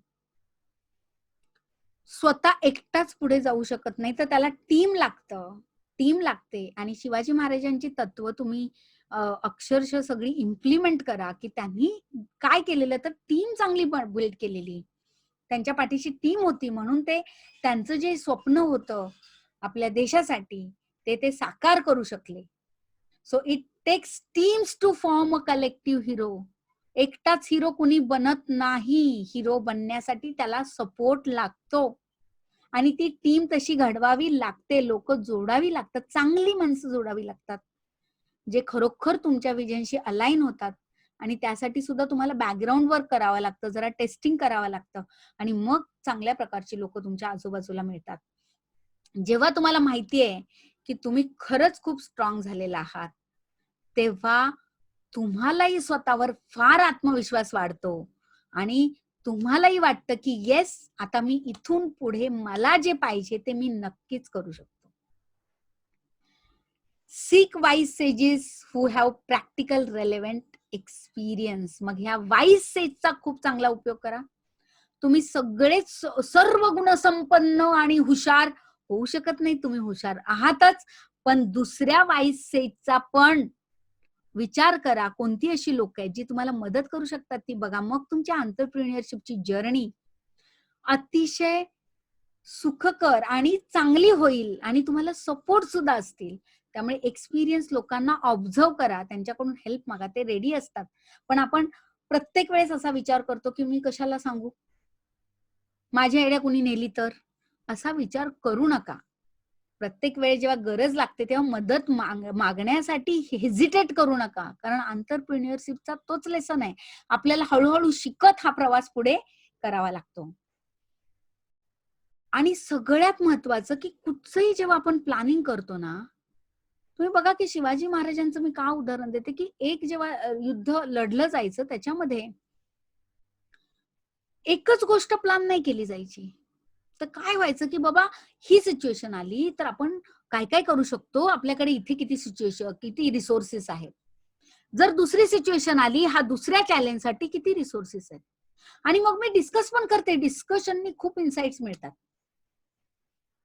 स्वतः एकटाच पुढे जाऊ शकत नाही, तर त्याला टीम लागतं, टीम लागते. आणि शिवाजी महाराजांची तत्व तुम्ही अक्षरशः सगळी इम्प्लिमेंट करा की त्यांनी काय केलेलं, तर टीम चांगली बिल्ड केलेली, त्यांच्या पाठीशी टीम होती म्हणून ते त्यांचं जे स्वप्न होतं आपल्या देशासाठी ते साकार करू शकले. So it takes teams to form a collective hero. एकटाच हिरो कुणी बनत नाही. हिरो बनण्यासाठी त्याला सपोर्ट लागतो आणि ती टीम तशी घडवावी लागते. लोक जोडावी लागतात, चांगली माणसं जोडावी लागतात जे खरोखर तुमच्या विजनशी अलाइन होतात. आणि त्यासाठी सुद्धा तुम्हाला बॅकग्राऊंड वर्क करावं लागतं, जरा टेस्टिंग करावं लागतं आणि मग चांगल्या प्रकारची लोक तुमच्या आजूबाजूला मिळतात. जेव्हा तुम्हाला माहितीये की तुम्ही खरंच खूप स्ट्रॉंग झालेला आहात, तेव्हा तुम्हालाही स्वतःवर फार आत्मविश्वास वाढतो आणि तुम्हालाही वाटतं की येस, आता मी इथून पुढे मला जे पाहिजे ते मी नक्कीच करू शकतो. Sick wise sages who have practical relevant experience. मग ह्या वाईज सेजचा खूप चांगला उपयोग करा. तुम्ही सगळेच सर्व गुणसंपन्न आणि हुशार होऊ शकत नाही, तुम्ही हुशार आहातच, पण दुसऱ्या वाईज सेजचा पण विचार करा. कोणती अशी लोक आहेत जी तुम्हाला मदत करू शकतात ती बघा. मग तुमच्या एंटरप्रेन्योरशिपची जर्नी अतिशय सुखकर आणि चांगली होईल आणि तुम्हाला सपोर्ट सुद्धा असतील. त्यामुळे एक्सपिरियन्स लोकांना ऑब्झर्व करा, त्यांच्याकडून हेल्प मागा, ते रेडी असतात. पण आपण प्रत्येक वेळेस असा विचार करतो की मी कशाला सांगू, माझी आयडिया कुणी नेली तर, असा विचार करू नका. प्रत्येक वेळेस जेव्हा गरज लागते तेव्हा मदत मागण्यासाठी हेजिटेट करू नका, कारण एंटरप्रेन्योरशिपचा तोच लेसन आहे. आपल्याला हळूहळू शिकत हा प्रवास पुढे करावा लागतो. आणि सगळ्यात महत्वाचं की कुठचंही जेव्हा आपण प्लॅनिंग करतो ना, तुम्ही बघा की शिवाजी महाराजांचं मी का उदाहरण देते की एक जेव्हा युद्ध लढलं जायचं त्याच्यामध्ये एकच गोष्ट प्लॅन नाही केली जायची. तर काय व्हायचं की बाबा ही सिच्युएशन आली तर आपण काय काय करू शकतो, आपल्याकडे इथे किती रिसोर्सेस आहेत. जर दुसरी सिच्युएशन आली, हा दुसऱ्या चॅलेंजसाठी किती रिसोर्सेस आहेत. आणि मग मी डिस्कस पण करते. डिस्कशननी खूप इन्साइट्स मिळतात.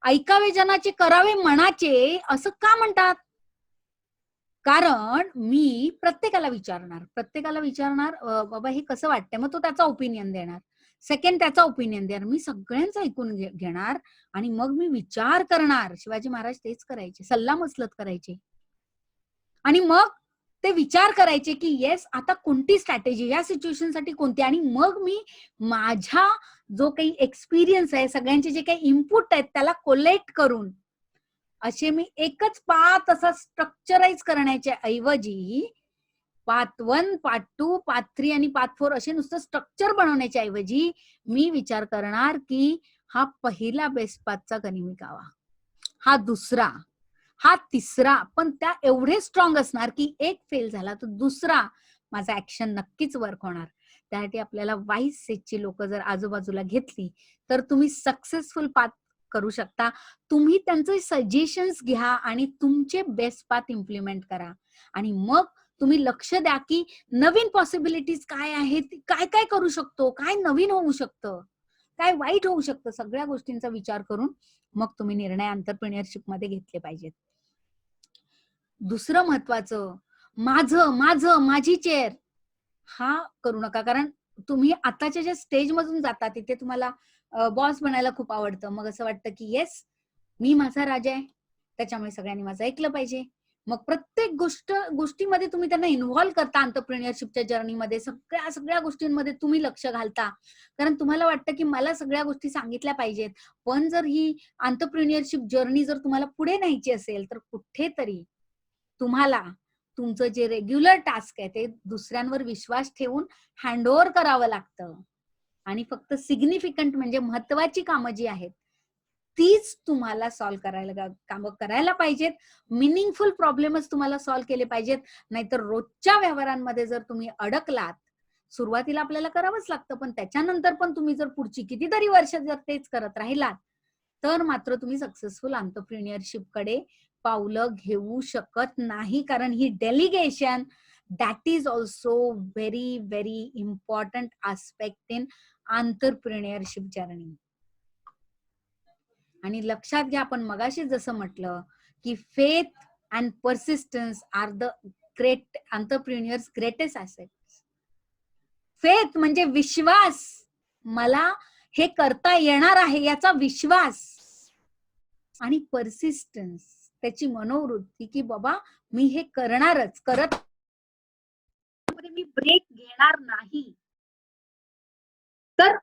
ऐकावे जनाचे करावे मनाचे असं का म्हणतात? कारण मी प्रत्येकाला विचारणार बाबा हे कसं वाटतंय? मग तो त्याचा ओपिनियन देणार. सेकंड त्याचा ओपिनियन देणार. मी सगळ्यांचं ऐकून घेणार आणि मग मी विचार करणार. शिवाजी महाराज तेच करायचे. सल्लामसलत करायचे. आणि मग ते विचार करायचे की येस आता कोणती स्ट्रॅटेजी या सिच्युएशनसाठी कोणती, आणि मग मी माझा जो काही एक्सपिरियन्स आहे, सगळ्यांचे जे काही इनपुट आहेत त्याला कोलेक्ट करून असे मी एकच पाथ असा स्ट्रक्चराइज करण्याच्या ऐवजी पाथ 1, पाथ 2, पाथ 3 आणि पाथ 4 असे नुसतं स्ट्रक्चर बनवण्याच्या ऐवजी मी विचार करणार की हा पहिला बेस्ट पाथचा गनिमिकावा, हा दुसरा, हा तिसरा, पण त्या एवढे स्ट्रॉंग असणार की एक फेल झाला तर दुसरा माझा ऍक्शन नक्कीच वर्क होणार. त्यासाठी आपल्याला वाईज सेटची लोक जर आजूबाजूला घेतली तर तुम्ही सक्सेसफुल पाथ करू शकता. तुम्ही त्यांचे सजेशन्स घ्या आणि तुमचे बेस्ट पाथ इम्प्लिमेंट करा. आणि मग तुम्ही लक्ष द्या की नवीन पॉसिबिलिटीज काय आहेत, काय काय करू शकतो, काय नवीन होऊ शकतं, काय वाईट होऊ शकतं, सगळ्या गोष्टींचा विचार करून मग तुम्ही निर्णय एंटरप्रेन्योरशिप मध्ये घेतले पाहिजेत. दुसरं महत्वाचं, माझी चेअर हा करू नका. कारण तुम्ही आताच्या ज्या स्टेज मधून जाता तिथे तुम्हाला बॉस बनायला खूप आवडतं. मग असं वाटतं की येस मी माझा राजा आहे, त्याच्यामुळे सगळ्यांनी माझं ऐकलं पाहिजे. मग प्रत्येक गोष्टीमध्ये तुम्ही त्यांना इन्व्हॉल्व करता. एंटरप्रेन्योरशिपच्या जर्नीमध्ये सगळ्या गोष्टींमध्ये तुम्ही लक्ष घालता. कारण तुम्हाला वाटतं की मला सगळ्या गोष्टी सांगितल्या पाहिजेत. पण जर ही एंटरप्रेन्योरशिप जर्नी जर तुम्हाला पुढे न्यायची असेल तर कुठेतरी तुम्हाला तुमचं जे रेग्युलर टास्क आहे ते दुसऱ्यांवर विश्वास ठेवून हँडओव्हर करावं लागतं. आणि फक्त सिग्निफिकंट म्हणजे महत्वाची कामं जी आहेत तीच तुम्हाला कामं करायला पाहिजेत. मिनिंगफुल प्रॉब्लेमच तुम्हाला सॉल्व्ह केले पाहिजेत. नाहीतर रोजच्या व्यवहारांमध्ये जर तुम्ही अडकलात, सुरुवातीला आपल्याला करावंच लागतं, पण त्याच्यानंतर पण तुम्ही जर पुढची कितीतरी वर्ष जर तेच करत राहिलात तर मात्र तुम्ही सक्सेसफुल एंटरप्रेन्योरशिप कडे पावलं घेऊ शकत नाही. कारण ही delegation that is also very very important aspect in entrepreneurship journey. आणि लक्षात घ्या, आपण मगाशी जसं म्हटलं की faith and persistence are the great entrepreneurs greatest assets. Faith म्हणजे विश्वास, मला हे करता येणार आहे याचा विश्वास, आणि परसिस्टन्स त्याची मनोवृत्ती की बाबा मी हे करणारच, करत मी ब्रेक घेणार नाही. तर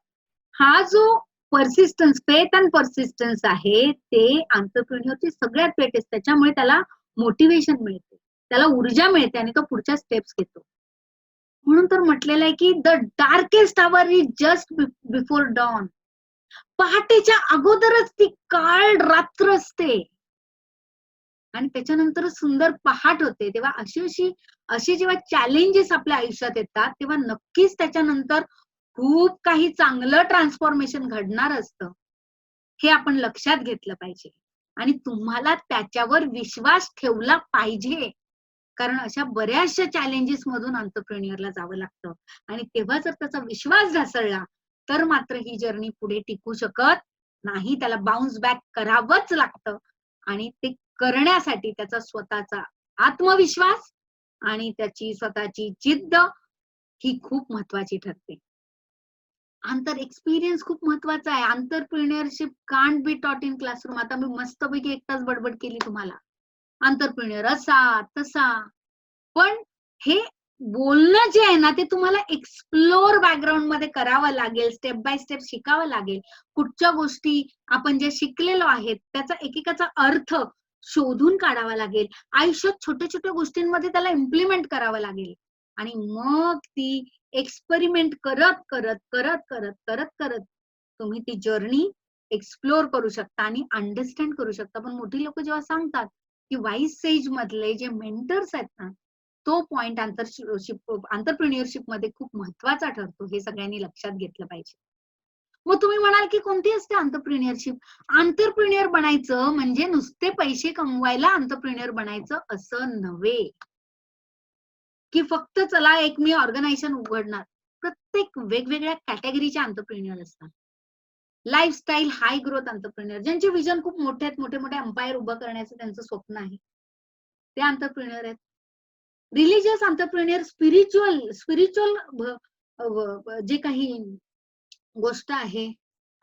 हा जो परसिस्टन्स, फेथ अँड परसिस्टन्स आहे ते एंटरप्रेन्योरची सगळ्यात ग्रेटेस्ट. त्याच्यामुळे त्याला मोटिवेशन मिळते, त्याला ऊर्जा मिळते आणि तो पुढच्या स्टेप्स घेतो. म्हणून तर म्हटलेलं आहे की the darkest hour is just before don. पहाटेच्या अगोदरच ती काळ रात्र असते आणि त्याच्यानंतर सुंदर पहाट होते. तेव्हा अशी जेव्हा चॅलेंजेस आपल्या आयुष्यात येतात तेव्हा नक्कीच त्याच्यानंतर खूप काही चांगलं ट्रान्सफॉर्मेशन घडणार असतं. हे आपण लक्षात घेतलं पाहिजे आणि तुम्हाला त्याच्यावर विश्वास ठेवला पाहिजे. कारण अशा बऱ्याचशा चॅलेंजेस मधून एंटरप्रेन्योरला जावं लागतं आणि तेव्हा जर त्याचा विश्वास ढासळला तर मात्र ही जर्नी पुढे टिकू शकत नाही. त्याला बाउन्स बॅक करावंच लागतं आणि ते करण्यासाठी त्याचा स्वतःचा आत्मविश्वास आणि त्याची स्वतःची जिद्द ही खूप महत्वाची ठरते. एक्सपिरियन्स खूप महत्वाचा आहे. Entrepreneurship can't be taught in classroom. आता मी मस्तपैकी एक तास बडबड केली तुम्हाला, एंटरप्रेन्योर असा तसा, पण हे बोलणं जे आहे ना ते तुम्हाला एक्सप्लोर बॅकग्राऊंड मध्ये करावं लागेल, स्टेप बाय स्टेप शिकावं लागेल. कुठच्या गोष्टी आपण जे शिकलेलो आहेत त्याचा एकेकाचा अर्थ शोधून काढावा लागेल. आयुष्यात छोट्या छोट्या गोष्टींमध्ये त्याला इम्प्लिमेंट करावं लागेल आणि मग ती एक्सपेरिमेंट करत करत करत करत करत करत तुम्ही ती जर्नी एक्सप्लोर करू शकता आणि अंडरस्टँड करू शकता. पण मोठी लोक जेव्हा सांगतात की वाईज सेज मधले जे मेंटर्स आहेत ना, तो पॉइंट एंटरप्रेन्योरशिप मध्ये खूप महत्वाचा ठरतो. हे सगळ्यांनी लक्षात घेतलं पाहिजे. मग तुम्ही म्हणाल की कोणती असते अंतरप्रिन्युअरशिप? अंतरप्रिन्युअर बनायचं म्हणजे नुसते पैसे कमवायला अंतरप्रिन्युअर बनायचं असं नव्हे, की फक्त चला एक मी ऑर्गनायझेशन उघडणार. प्रत्येक वेगवेगळ्या कॅटेगरीचे अंतरप्रिन्युअर असतात. लाईफस्टाईल हाय ग्रोथ अंतरप्रिन्युअर, ज्यांचे विजन खूप मोठे आहेत, मोठे मोठे अंपायर उभं करण्याचं त्यांचं स्वप्न आहे, ते अंतरप्रिन्युअर आहेत. रिलिजियस अंतरप्रिन्युअर, स्पिरिच्युअल जे काही गोष्ट आहे,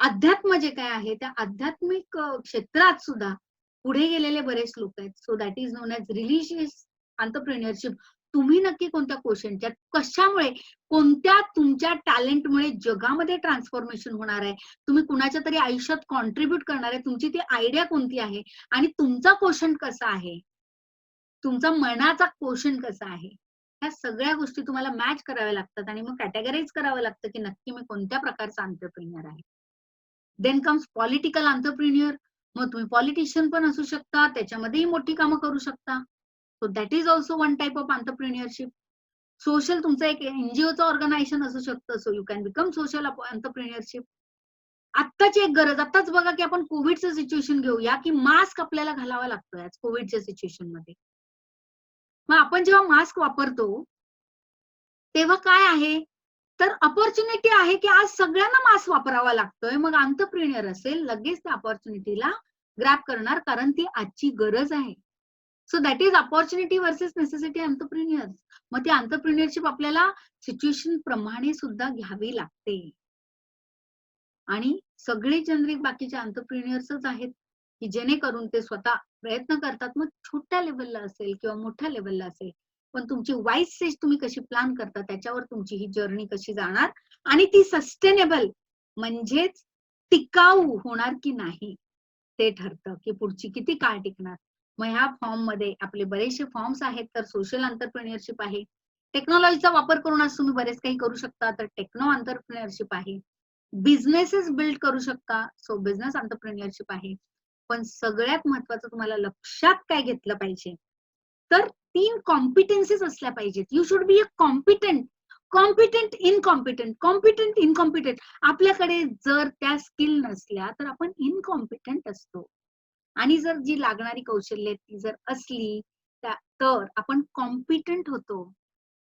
अध्यात्म जे काय आहे, त्या आध्यात्मिक क्षेत्रात सुद्धा पुढे गेलेले बरेच लोक आहेत. So that is known as religious entrepreneurship. तुम्ही नक्की कोणत्या क्वोशंटच्या, कशामुळे, कोणत्या तुमच्या टॅलेंटमुळे जगामध्ये ट्रान्सफॉर्मेशन होणार आहे, तुम्ही कुणाच्या तरी आयुष्यात कॉन्ट्रीब्युट करणार आहे, तुमची ती आयडिया कोणती आहे आणि तुमचा क्वोशंट कसा आहे, तुमचा मनाचा क्वोशंट कसा आहे, ह्या सगळ्या गोष्टी तुम्हाला मॅच कराव्या लागतात आणि मग कॅटेगराईज करावं लागतं की नक्की मी कोणत्या प्रकारचा अंतरप्रिन्युअर आहे. Then comes political entrepreneur. मग तुम्ही पॉलिटिशियन पण असू शकता, त्याच्यामध्येही मोठी कामं करू शकता. So that is also one type of entrepreneurship. Social तुमचं एक एनजीओचं ऑर्गनायझेशन असू शकतं, so you can become social entrepreneurship. आत्ताची एक गरज, आत्ताच बघा की आपण कोविडचं सिच्युएशन घेऊया की मास्क आपल्याला घालावा लागतोय कोविडच्या सिच्युएशन मध्ये. मग आपण जेव्हा मास्क वापरतो तेव्हा काय आहे, तर अपॉर्च्युनिटी आहे की आज सगळ्यांना मास्क वापरावा लागतोय. मग अंतरप्रिन्युअर असेल लगेच त्या अपॉर्च्युनिटीला ग्रॅब करणार, कारण ती आजची गरज आहे. So that is opportunity versus necessity entrepreneur. मग ती अंतरप्रिन्युअरशिप आपल्याला सिच्युएशन प्रमाणे सुद्धा घ्यावी लागते. आणि सगळे जनरिक बाकीचे अंतरप्रिन्युअर्सच आहेत की जेणेकरून ते स्वतः प्रयत्न करतात, मग छोट्या लेवलला असेल किंवा मोठ्या लेवलला असेल, पण तुमची वाईज स्टेज तुम्ही कशी प्लॅन करता त्याच्यावर तुमची ही जर्नी कशी जाणार आणि ती सस्टेनेबल म्हणजेच टिकाऊ होणार की नाही ते ठरतं की पुढची किती काळ टिकणार. मग ह्या फॉर्म मध्ये आपले बरेचसे फॉर्म्स आहेत, तर सोशल अंतरप्रिन्युअरशिप आहे, टेक्नॉलॉजीचा वापर करून आज तुम्ही बरेच काही करू शकता, तर टेक्नो अंतरप्रिन्युअरशिप आहे, बिझनेसेस बिल्ड करू शकता, सो बिझनेस अंतरप्रिन्युअरशिप आहे. पण सगळ्यात महत्वाचं तुम्हाला लक्षात काय घेतलं पाहिजे, तर 3 कॉम्पिटन्सीज असल्या पाहिजेत. You should be a competent, competent incompetent, competent incompetent. आपल्याकडे जर त्या स्किल नसल्या तर आपण इनकॉम्पिटंट असतो. आणि जर जी लागणारी कौशल्य ती जर असली तर आपण कॉम्पिटंट होतो.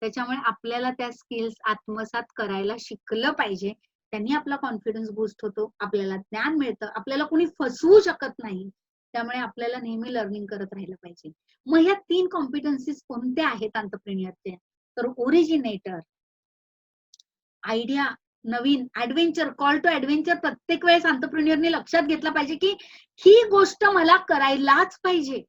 त्याच्यामुळे आपल्याला त्या स्किल्स आत्मसात करायला शिकलं पाहिजे. त्यांनी आपला कॉन्फिडन्स बूस्ट होतो, आपल्याला ज्ञान मिळतं, आपल्याला कोणी फसवू शकत नाही. त्यामुळे आपल्याला नेहमी लर्निंग करत राहिलं पाहिजे. मग ह्या 3 कॉम्पिटन्सीज कोणत्या आहेत अंतरप्रिन्युअरच्या, तर ओरिजिनेटर, आयडिया, नवीन ऍडव्हेंचर, कॉल टू ऍडव्हेंचर. प्रत्येक वेळेस अंतरप्रिन्युअरने लक्षात घेतलं पाहिजे की ही गोष्ट मला करायलाच पाहिजे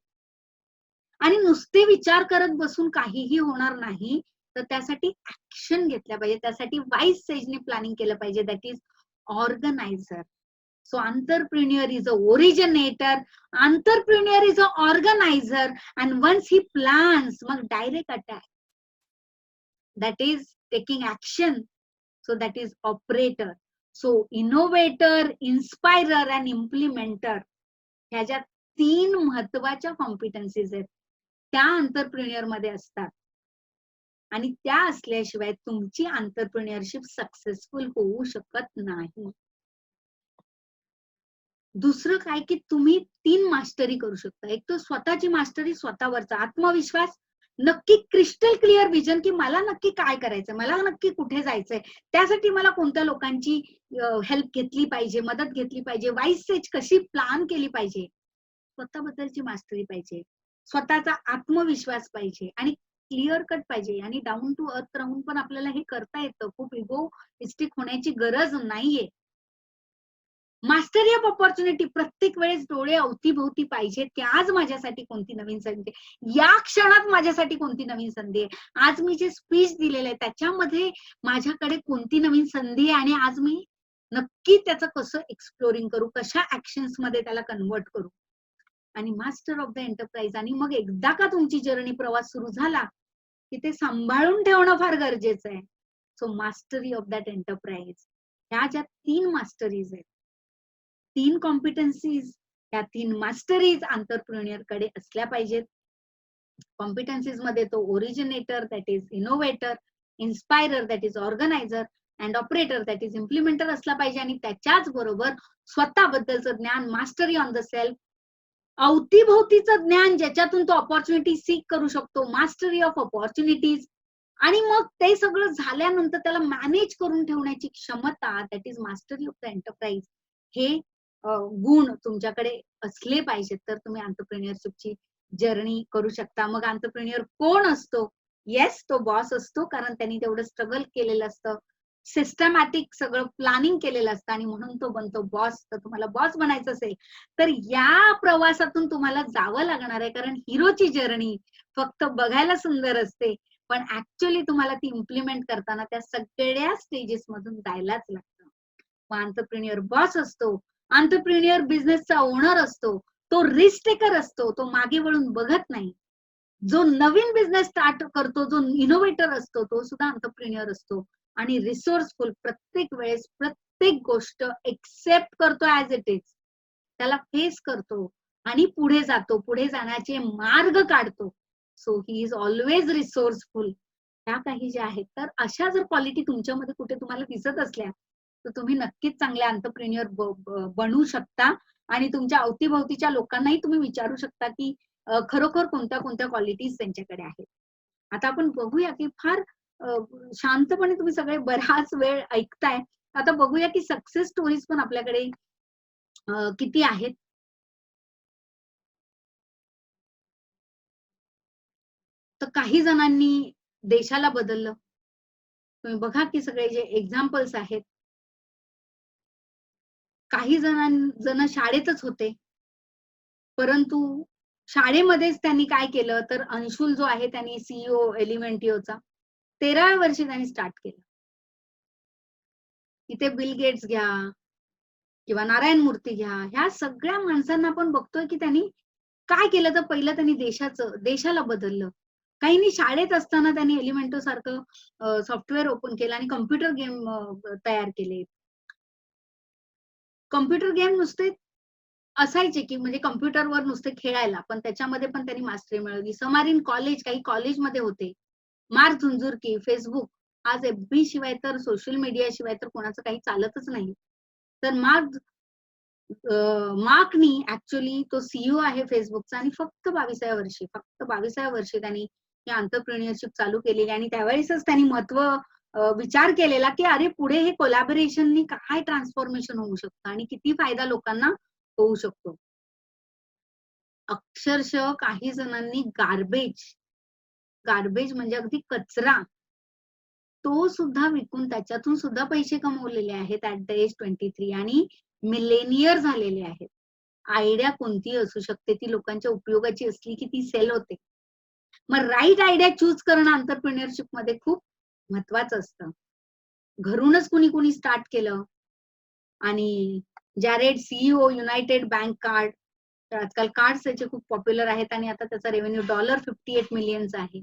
आणि नुसते विचार करत बसून काहीही होणार नाही. तर त्यासाठी ऍक्शन घेतल्या पाहिजे, त्यासाठी वाईज स्टेजने प्लॅनिंग केलं पाहिजे. That is organiser. So entrepreneur is a originator, entrepreneur is a organizer, and once he plans, मग direct attack, that is taking action. So that is operator. So innovator, inspirer and implementer, ह्या ज्या 3 महत्वाच्या कॉम्पिटन्सीज आहेत त्या entrepreneur मध्ये असतात आणि त्या असल्याशिवाय तुमची अंतरप्रिन्युअरशिप सक्सेसफुल होऊ शकत नाही. दुसरं काय की तुम्ही 3 मास्टरी करू शकता. एक तर स्वतःची मास्टरी, स्वतःवरचा आत्मविश्वास, नक्की क्रिस्टल क्लिअर विजन की मला नक्की काय करायचंय, मला नक्की कुठे जायचंय, त्यासाठी मला कोणत्या लोकांची हेल्प घेतली पाहिजे, मदत घेतली पाहिजे, वाईज स्टेज कशी प्लॅन केली पाहिजे. स्वतःबद्दलची मास्टरी पाहिजे, स्वतःचा आत्मविश्वास पाहिजे आणि क्लिअर कट पाहिजे आणि डाऊन टू अर्थ राहून पण आपल्याला हे करता येतं. खूप इगोइस्टिक होण्याची गरज नाहीये. मास्टरी ऑफ ऑपॉर्च्युनिटी, प्रत्येक वेळेस डोळे अवतीभोवती पाहिजे की आज माझ्यासाठी कोणती नवीन संधी आहे, या क्षणात माझ्यासाठी कोणती नवीन संधी आहे, आज मी जे स्पीच दिलेलं आहे त्याच्यामध्ये माझ्याकडे कोणती नवीन संधी आहे आणि आज मी नक्की त्याचं कसं एक्सप्लोरिंग करू, कशा ऍक्शन्स मध्ये त्याला कन्वर्ट करू. आणि मास्टर ऑफ द एंटरप्राइज. आणि मग एकदा का तुमची जर्नी, प्रवास सुरू झाला की ते सांभाळून ठेवणं फार गरजेचं आहे. So mastery of that enterprise, ह्या ज्या 3 मास्टरीज आहेत, 3 कॉम्पिटन्सीज, त्या 3 मास्टरीज अंतरप्रिन्युअर कडे असल्या पाहिजेत. कॉम्पिटन्सीज मध्ये तो originator, that is innovator, inspirer, that is organiser, and operator that is implementer असला पाहिजे. आणि त्याच्याच बरोबर स्वतःबद्दलचं ज्ञान, मास्टरी ऑन द सेल्फ, अवतीभोवतीचं ज्ञान ज्याच्यातून तो ऑपॉर्च्युनिटी सीक करू शकतो, मास्टरी ऑफ ऑपॉर्च्युनिटीज. आणि मग ते सगळं झाल्यानंतर त्याला मॅनेज करून ठेवण्याची क्षमता, that is mastery of the enterprise. हे गुण तुमच्याकडे असले पाहिजेत तर तुम्ही एंटरप्रेन्योरशिपची जर्नी करू शकता. मग एंटरप्रेन्योर कोण असतो? येस, तो बॉस असतो, कारण त्यांनी तेवढं स्ट्रगल केलेलं असतं, सिस्टमॅटिक सगळं प्लॅनिंग केलेलं असतं आणि म्हणून तो बनतो बॉस. तर तुम्हाला बॉस बनायचं असेल तर या प्रवासातून तुम्हाला जावं लागणार आहे, कारण हिरोची जर्नी फक्त बघायला सुंदर असते, पण ऍक्च्युअली तुम्हाला ती इम्प्लिमेंट करताना त्या सगळ्या स्टेजेस मधून जायलाच लागतं. मग एंटरप्रेन्योर बॉस असतो, एंटरप्रेन्योर बिझनेसचा ओनर असतो, तो रिस्क टेकर असतो, तो मागे वळून बघत नाही. जो नवीन बिझनेस स्टार्ट करतो, जो इनोव्हेटर असतो, तो सुद्धा एंटरप्रेन्योर असतो. आणि रिसोर्सफुल, प्रत्येक वेळेस प्रत्येक गोष्ट एक्सेप्ट करतो ऍज इट इज, त्याला फेस करतो आणि पुढे जातो, पुढे जाण्याचे मार्ग काढतो. So he is always resourceful. ह्या काही ज्या आहेत, तर अशा जर क्वालिटी तुमच्यामध्ये कुठे तुम्हाला दिसत असल्या तर तुम्ही नक्कीच चांगले एंटरप्रेन्योर बनू शकता. आणि तुमच्या अवतीभोवतीच्या लोकांनाही तुम्ही विचारू शकता की खरोखर कोणत्या कोणत्या क्वालिटीज त्यांच्याकडे आहेत. आता आपण बघूया की फार शांतपणे तुम्ही सगळे बराच वेळ ऐकताय. आता बघूया की सक्सेस स्टोरीज पण आपल्याकडे किती आहेत. तर काही जणांनी देशाला बदललं. तुम्ही बघा की सगळे जे एक्झाम्पल्स आहेत, काही जण शाळेतच होते, परंतु शाळेमध्येच त्यांनी काय केलं, तर अंशुल जो आहे त्यांनी सीईओ एलिमेंटिओचा 13व्या वर्षी त्यांनी स्टार्ट केलं. इथे बिल गेट्स घ्या किंवा नारायण मूर्ती घ्या, ह्या सगळ्या माणसांना आपण बघतोय की त्यांनी काय केलं, तर पहिलं त्यांनी देशाला बदललं. काहींनी शाळेत असताना त्यांनी एलिमेंटो सारखं सॉफ्टवेअर ओपन केलं आणि कॉम्प्युटर गेम तयार केले. कॉम्प्युटर गेम नुसते असायचे की म्हणजे कॉम्प्युटरवर नुसते खेळायला, पण त्याच्यामध्ये पण त्यांनी मास्टरी मिळवली. समारीन कॉलेज, काही कॉलेजमध्ये होते. मार्क झुंझुरकी, फेसबुक, आज एफबी शिवाय तर, सोशल मीडिया शिवाय तर कोणाचं काही चालतच नाही. तर मार्कनी ऍक्च्युअली तो सीईओ आहे फेसबुकचा आणि फक्त 22व्या वर्षी त्यांनी ही एंटरप्रेन्योरशिप चालू केलेली. आणि त्यावेळेसच त्यांनी विचार केलेला की अरे पुढे हे कोलॅबोरेशननी काय ट्रान्सफॉर्मेशन होऊ शकतं आणि किती फायदा लोकांना होऊ शकतो. अक्षरशः काही जणांनी गार्बेज म्हणजे अगदी कचरा, तो सुद्धा विकून त्याच्यातून सुद्धा पैसे कमवलेले आहेत ऍट द एज 23 आणि मिलेनियर झालेले आहेत. आयडिया कोणती असू शकते, ती लोकांच्या उपयोगाची असली की ती सेल होते. मग राईट आयडिया चूज करणं एंटरप्रेन्योरशिप मध्ये खूप महत्वाचं असतं. घरूनच कुणी कुणी स्टार्ट केलं. आणि जॅरेड सीईओ युनायटेड बँक कार्ड, तर आजकाल कार्ड्स त्याचे खूप पॉप्युलर आहेत आणि आता त्याचा रेव्हेन्यू $58 मिलियन आहे.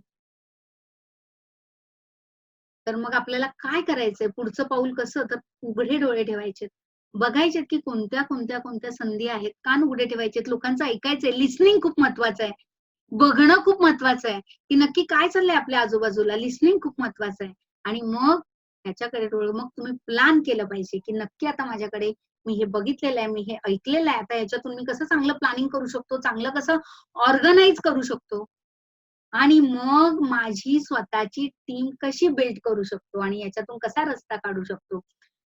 तर मग आपल्याला काय करायचंय, पुढचं पाऊल कसं, तर उघडे डोळे ठेवायचे, बघायचे की कोणत्या कोणत्या कोणत्या संधी आहेत, कान उघडे ठेवायचे, लोकांचं ऐकायचंय, लिसनिंग खूप महत्वाचं आहे, बघणं खूप महत्वाचं आहे की नक्की काय चाललंय आपल्या आजूबाजूला, लिसनिंग खूप महत्वाचं आहे. आणि मग ह्याच्याकडे डोळे, मग तुम्ही प्लॅन केलं पाहिजे की नक्की आता माझ्याकडे, मी हे बघितलेलं आहे, मी हे ऐकलेलं आहे, आता याच्यातून मी कसं चांगलं प्लॅनिंग करू शकतो, चांगलं कसं ऑर्गनाइज करू शकतो आणि मग माझी स्वतःची टीम कशी बिल्ड करू शकतो आणि याच्यातून कसा रस्ता काढू शकतो,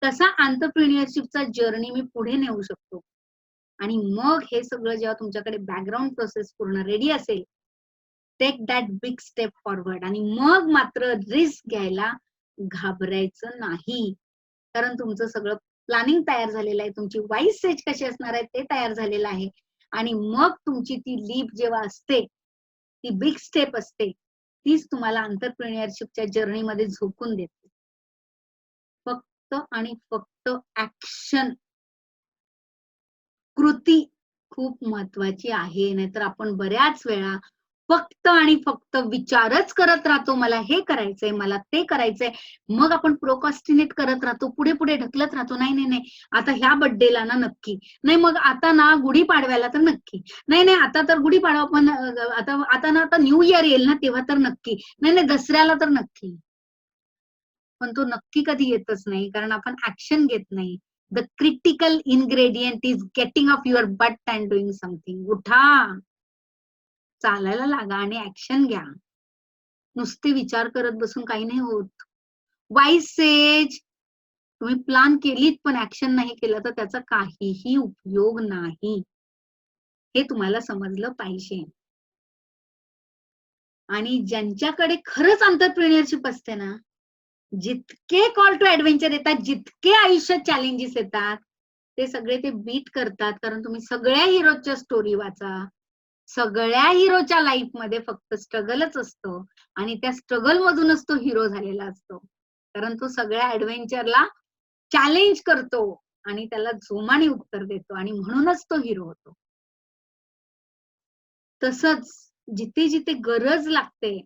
कसा एंटरप्रेन्योरशिपचा जर्नी मी पुढे नेऊ शकतो. आणि मग हे सगळं जेव्हा तुमच्याकडे बॅकग्राऊंड प्रोसेस पूर्ण रेडी असेल, take that big step forward. आणि मग मात्र रिस्क घ्यायला घाबरायचं नाही, कारण तुमचं सगळं प्लॅनिंग तयार झालेलं आहे, तुमची वाईस सेज कशी असणार आहे ते तयार झालेलं आहे. आणि मग तुमची ती लीप जेव्हा असते, ती बिग स्टेप असते, तीच तुम्हाला एंटरप्रेन्योरशिपच्या जर्नीमध्ये झोकून देते. फक्त आणि फक्त ऍक्शन, कृती खूप महत्वाची आहे. नाहीतर आपण बऱ्याच वेळा फक्त आणि फक्त विचारच करत राहतो, मला हे करायचंय, मला ते करायचंय. मग आपण प्रोक्रॅस्टिनेट करत राहतो, पुढे-पुढे ढकलत राहतो. नाही, नाही, नाही, आता ह्या बर्थडेला ना नक्की. नाही, मग आता ना गुढीपाडव्याला तर नक्की. नाही, नाही, आता तर गुढीपाडवा पण आता न्यू इयर येईल ना तेव्हा तर नक्की. नाही, नाही, दसऱ्याला तर नक्की. पण तो नक्की कधी येतच नाही, कारण आपण ऍक्शन घेत नाही. The critical ingredient is getting off your but and doing something. उठा, चालायला लागा आणि ऍक्शन घ्या. नुसते विचार करत बसून काही नाही होत. वाईज सेज, तुम्ही प्लॅन केलीत पण ऍक्शन नाही केलं तर त्याचा काहीही उपयोग नाही. हे तुम्हाला समजलं पाहिजे. आणि ज्यांच्याकडे खरंच एंटरप्रेन्योरशिप असते ना, जितके कॉल टू ऍडव्हेंचर येतात, जितके आयुष्यात चॅलेंजेस येतात, ते सगळे ते बीट करतात. कारण तुम्ही सगळ्या हिरोच्या स्टोरी वाचा. सगळ्या हिरोच्या लाईफमध्ये फक्त स्ट्रगलच असतो आणि त्या स्ट्रगल मधूनच तो हिरो झालेला असतो. कारण तो सगळ्या ऍडव्हेंचरला चॅलेंज करतो आणि त्याला जोमाने उत्तर देतो आणि म्हणूनच तो हिरो होतो. तसंच जिथे जिथे गरज लागते,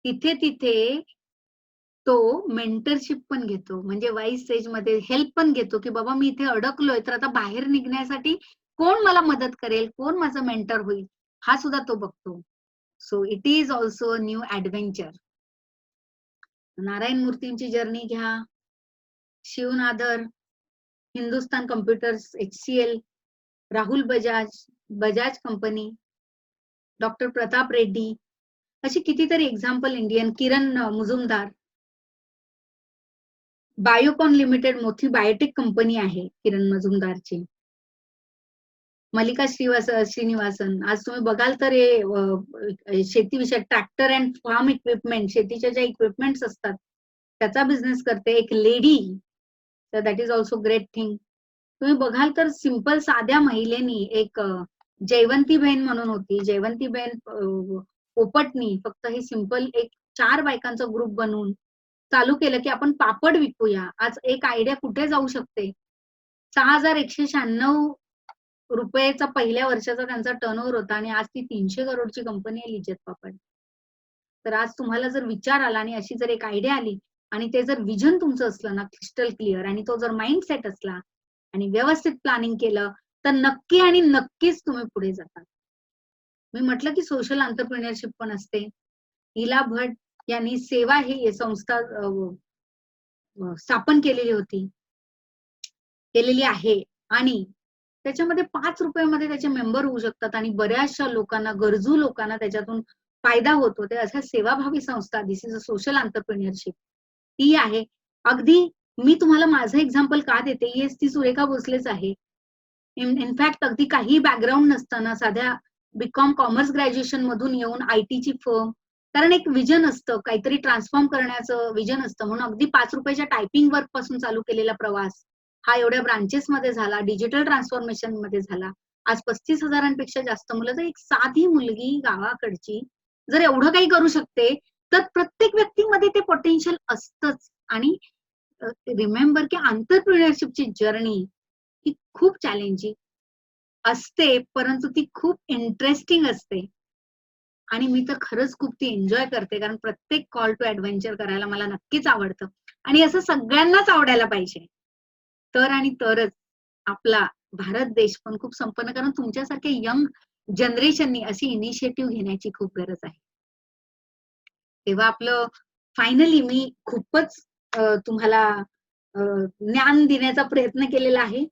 तिथे तिथे तो मेंटरशिप पण घेतो. म्हणजे वाईज स्टेज मध्ये हेल्प पण घेतो, की बाबा मी इथे अडकलोय, तर आता बाहेर निघण्यासाठी कोण मला मदत करेल, कोण माझं मेंटर होईल, हा सुद्धा तो बघतो. So it is also a new adventure. Narayan मूर्तींची जर्नी घ्या, Shiv Nadar, Hindustan computers, HCL, Rahul Bajaj, Bajaj company, doctor Pratap Reddy, अशी कितीतरी example Indian, Kiran Mujumdar, Biocon limited मोठी बायोटेक कंपनी आहे किरण मजुमदारची. मल्लिका श्रीनिवासन, आज तुम्ही बघाल तर हे शेतीविषयक ट्रॅक्टर अँड फार्म इक्विपमेंट, शेतीच्या ज्या इक्विपमेंट्स असतात त्याचा बिझनेस करते एक लेडी. तर that is also great thing. तुम्ही बघाल तर सिंपल साध्या महिलेनी एक जयवंतीबेन म्हणून होती, जयवंतीबेन पोपटनी फक्त हे सिंपल एक 4 बायकांचा ग्रुप बनवून चालू केलं, की आपण पापड विकूया. आज एक आयडिया कुठे जाऊ शकते. 6,196 रुपयेचा पहिल्या वर्षाचा त्यांचा टर्नओव्हर होता आणि आज ती 300 करोडची कंपनी आहे लिज्जत पापड. तर आज तुम्हाला जर विचार आला आणि अशी जर एक आयडिया आली आणि ते जर विजन तुमचं असलं ना क्रिस्टल क्लिअर, आणि तो जर माइंडसेट असला आणि व्यवस्थित प्लॅनिंग केलं, तर नक्की आणि नक्कीच तुम्ही पुढे जातात. मी म्हटलं की सोशल एंटरप्रेन्योरशिप पण असते. इला भट यांनी सेवा ही संस्था स्थापन केलेली होती, केलेली आहे, आणि त्याच्यामध्ये 5 रुपयामध्ये त्याचे मेंबर होऊ शकतात आणि बऱ्याचशा लोकांना, गरजू लोकांना त्याच्यातून फायदा होतो. ते अशा सेवाभावी संस्था, दिस इज अ सोशल एंटरप्रेन्योरशिप, ती आहे. अगदी मी तुम्हाला माझं एक्झाम्पल का देते, येस ती सुरेखा भोसलेच आहे. इनफॅक्ट अगदी काही बॅकग्राऊंड नसताना साध्या बीकॉम कॉमर्स ग्रॅज्युएशन मधून येऊन आयटीची फर्म, कारण एक विजन असतं, काहीतरी ट्रान्सफॉर्म करण्याचं विजन असतं, म्हणून अगदी 5 रुपयाच्या टायपिंग वर्क पासून चालू केलेला प्रवास हा एवढ्या ब्रांचेस मध्ये झाला, डिजिटल ट्रान्सफॉर्मेशन मध्ये झाला. आज 35,000पेक्षा जास्त मुलं. तर एक साधी मुलगी गावाकडची जर एवढं काही करू शकते, तर प्रत्येक व्यक्तीमध्ये ते पोटेन्शियल असतंच. आणि रिमेंबर की एंटरप्रेन्योरशिपची जर्नी ही खूप चॅलेंजिंग असते, परंतु ती खूप इंटरेस्टिंग असते. आणि मी तर खरंच खूप ती एन्जॉय करते, कारण प्रत्येक कॉल टू ऍडव्हेंचर करायला मला नक्कीच आवडतं आणि असं सगळ्यांनाच आवडायला पाहिजे. तर आणि तरच आपला भारत देश पण खूप संपन्न, कारण तुमच्यासारख्या यंग जनरेशननी अशी इनिशिएटिव्ह घेण्याची खूप गरज आहे. तेव्हा आपलं फायनली मी खूपच तुम्हाला ज्ञान देण्याचा प्रयत्न केलेला आहे.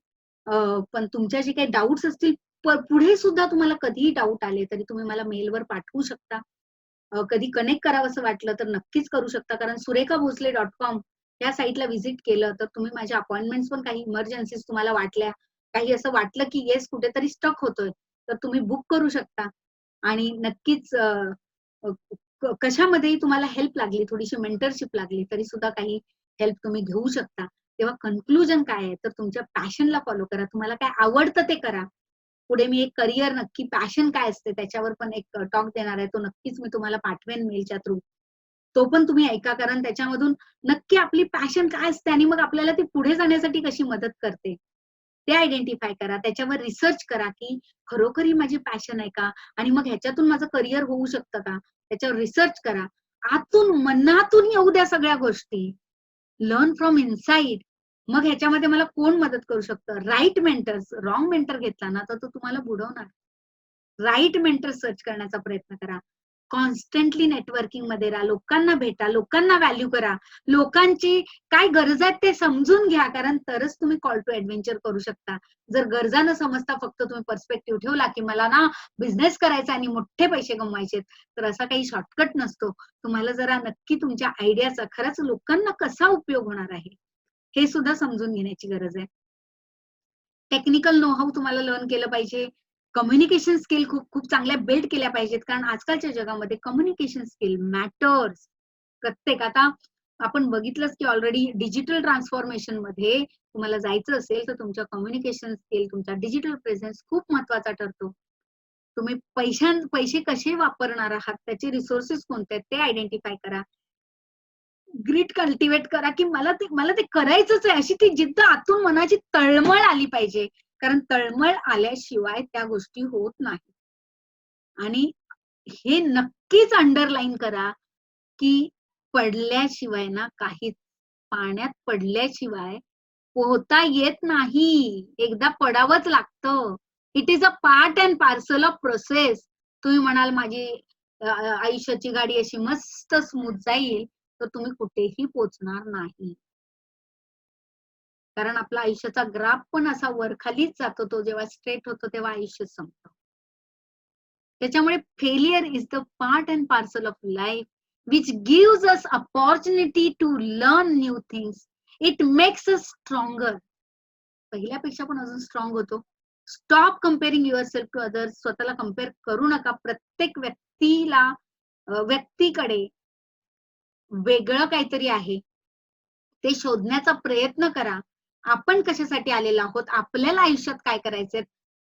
पण तुमच्या जे काही डाउट्स असतील, पुढे सुद्धा तुम्हाला कधीही डाऊट आले तरी तुम्ही मला मेलवर पाठवू शकता. कधी कनेक्ट करावंसं वाटलं तर नक्कीच करू शकता, कारण surekhabhosle.com या साईटला व्हिजिट केलं तर तुम्ही माझ्या अपॉइंटमेंट्स पण, काही इमर्जन्सीज तुम्हाला वाटल्या, काही असं वाटलं की येस कुठेतरी स्टक होतोय, तर तुम्ही बुक करू शकता. आणि नक्कीच कशामध्येही तुम्हाला हेल्प लागली, थोडीशी मेंटरशिप लागली तरी सुद्धा काही हेल्प तुम्ही घेऊ शकता. तेव्हा कन्क्लुजन काय आहे, तर तुमच्या पॅशनला फॉलो करा. तुम्हाला काय आवडतं ते करा. पुढे मी एक करिअर नक्की, पॅशन काय असते त्याच्यावर पण एक टॉक देणार आहे. तो नक्कीच मी तुम्हाला पाठवेन मेलच्या थ्रू. तो पण तुम्ही ऐका, कारण त्याच्यामधून नक्की आपली पॅशन काय असते आणि मग आपल्याला ती पुढे जाण्यासाठी कशी मदत करते, ते आयडेंटिफाय करा. त्याच्यावर रिसर्च करा की खरोखर ही माझी पॅशन आहे का, आणि मग ह्याच्यातून माझं करिअर होऊ शकतं का, त्याच्यावर रिसर्च करा. आतून, मनातून येऊ द्या सगळ्या गोष्टी. Learn from inside. मग ह्याच्यामध्ये मला कोण मदत करू शकतं? Right mentors. रॉंग मेंटर घेतला ना तर तो तुम्हाला बुडवणार. राइट मेंटर सर्च करण्याचा प्रयत्न करा. कॉन्स्टंटली नेटवर्किंग मध्ये राहा, लोकांना भेटा, लोकांना व्हॅल्यू करा, लोकांची काय गरज आहेत ते समजून घ्या, कारण तरच तुम्ही कॉल टू ऍडव्हेंचर करू शकता. जर गरजा न समजता फक्त तुम्ही पर्स्पेक्टिव्ह ठेवला की मला ना बिझनेस करायचा आणि मोठे पैसे कमवायचे, तर असा काही शॉर्टकट नसतो. तुम्हाला जरा नक्की तुमच्या आयडियाचा खरंच लोकांना कसा उपयोग होणार आहे हे सुद्धा समजून घेण्याची गरज आहे. टेक्निकल नो हाऊ तुम्हाला लर्न केलं पाहिजे. कम्युनिकेशन स्किल खूप चांगल्या बिल्ड केल्या पाहिजेत, कारण आजकालच्या जगामध्ये कम्युनिकेशन स्किल मॅटर्स. प्रत्येक आता आपण बघितलंच की ऑलरेडी डिजिटल ट्रान्सफॉर्मेशन मध्ये तुम्हाला जायचं असेल तर तुमच्या कम्युनिकेशन स्किल, तुमचा डिजिटल प्रेझेन्स खूप महत्वाचा ठरतो. तुम्ही पैसे कसे वापरणार आहात, त्याचे रिसोर्सेस कोणते आहेत ते आयडेंटिफाय करा. ग्रीट कल्टिवेट करा की मला ते करायचंच आहे, अशी ती जिद्द आतून मनाची तळमळ आली पाहिजे, कारण तळमळ आल्याशिवाय त्या गोष्टी होत नाही. आणि हे नक्कीच अंडरलाईन करा की पडल्याशिवाय ना काहीच, पाण्यात पडल्याशिवाय पोहता येत नाही. एकदा पडावंच लागतं. It is a part and parcel of process. तुम्ही म्हणाल माझी आयुष्याची गाडी अशी मस्त स्मूथ जाईल, तर तुम्ही कुठेही पोहोचणार नाही. कारण आपला आयुष्याचा ग्राफ पण असा वरखालीच जातो. तो जेव्हा स्ट्रेट होतो तेव्हा आयुष्य संपतं. त्याच्यामुळे failure is the part and parcel of life which gives us opportunity to learn new things. It makes us stronger. पहिल्यापेक्षा पण अजून स्ट्रॉंग होतो. Stop comparing yourself to others. स्वतःला कम्पेअर करू नका. प्रत्येक व्यक्तीकडे वेगळं काहीतरी आहे, ते शोधण्याचा प्रयत्न करा. आपण कशासाठी आलेलो आहोत, आपल्याला आयुष्यात काय करायचंय,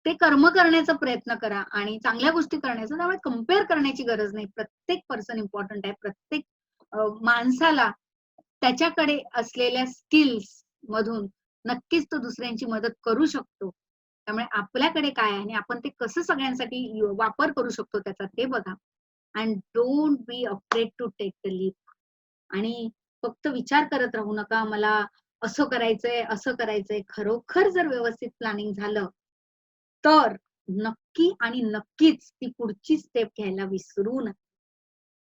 ते कर्म करण्याचा प्रयत्न करा आणि चांगल्या गोष्टी करण्याचा. त्यामुळे कम्पेअर करण्याची गरज नाही. प्रत्येक पर्सन इम्पॉर्टंट आहे. प्रत्येक माणसाला त्याच्याकडे असलेल्या स्किल्स मधून नक्कीच तो दुसऱ्यांची मदत करू शकतो. त्यामुळे आपल्याकडे काय आहे आणि आपण ते कसं सगळ्यांसाठी वापर करू शकतो त्याचा, ते बघा. And don't be afraid to take the leap. आणि फक्त विचार करत राहू नका मला असं करायचंय, असं करायचंय. खरोखर जर व्यवस्थित प्लॅनिंग झालं तर नक्की आणि नक्कीच ती पुढची स्टेप घ्यायला विसरू नका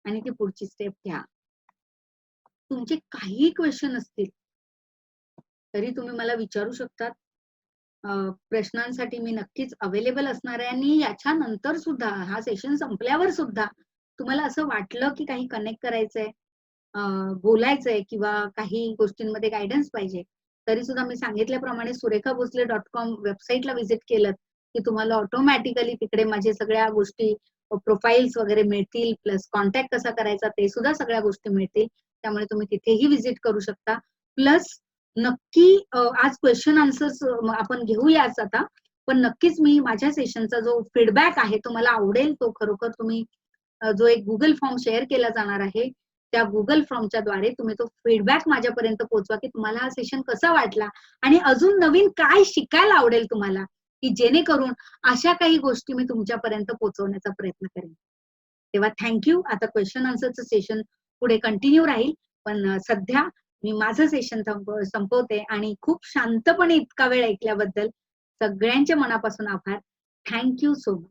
आणि ती पुढची स्टेप घ्या. तुमचे काही क्वेश्चन असतील तरी तुम्ही मला विचारू शकतात. प्रश्नांसाठी मी नक्कीच अवेलेबल असणार आहे. आणि याच्या नंतर सुद्धा, हा सेशन संपल्यावर सुद्धा तुम्हाला असं वाटलं की काही कनेक्ट करायचंय, बोलायचंय किंवा काही गोष्टींमध्ये गायडन्स पाहिजे, तरी सुद्धा मी सांगितल्याप्रमाणे surekhabhosle.com वेबसाईटला व्हिजिट केलं की तुम्हाला ऑटोमॅटिकली तिकडे माझे सगळ्या गोष्टी, प्रोफाईल्स वगैरे मिळतील, प्लस कॉन्टॅक्ट कसा करायचा ते सुद्धा सगळ्या गोष्टी मिळतील. त्यामुळे तुम्ही तिथेही व्हिजिट करू शकता. प्लस नक्की आज क्वेश्चन आन्सर्स आपण घेऊयाच आता, पण नक्कीच मी माझ्या सेशनचा जो फीडबॅक आहे तो मला आवडेल. तो खरोखर तुम्ही जो एक गुगल फॉर्म शेअर केला जाणार आहे, त्या गुगल फॉर्मच्या द्वारे तुम्ही तो फीडबॅक माझ्यापर्यंत पोहोचवा की तुम्हाला हा सेशन कसा वाटला आणि अजून नवीन काय शिकायला आवडेल तुम्हाला, की जेणेकरून अशा काही गोष्टी मी तुमच्यापर्यंत पोहोचवण्याचा प्रयत्न करेन. तेव्हा थँक्यू. आता क्वेश्चन आन्सरचं सेशन पुढे कंटिन्यू राहील, पण सध्या मी माझं सेशन संपवते. आणि खूप शांतपणे इतका वेळ ऐकल्याबद्दल सगळ्यांच्या मनापासून आभार. Thank you so much.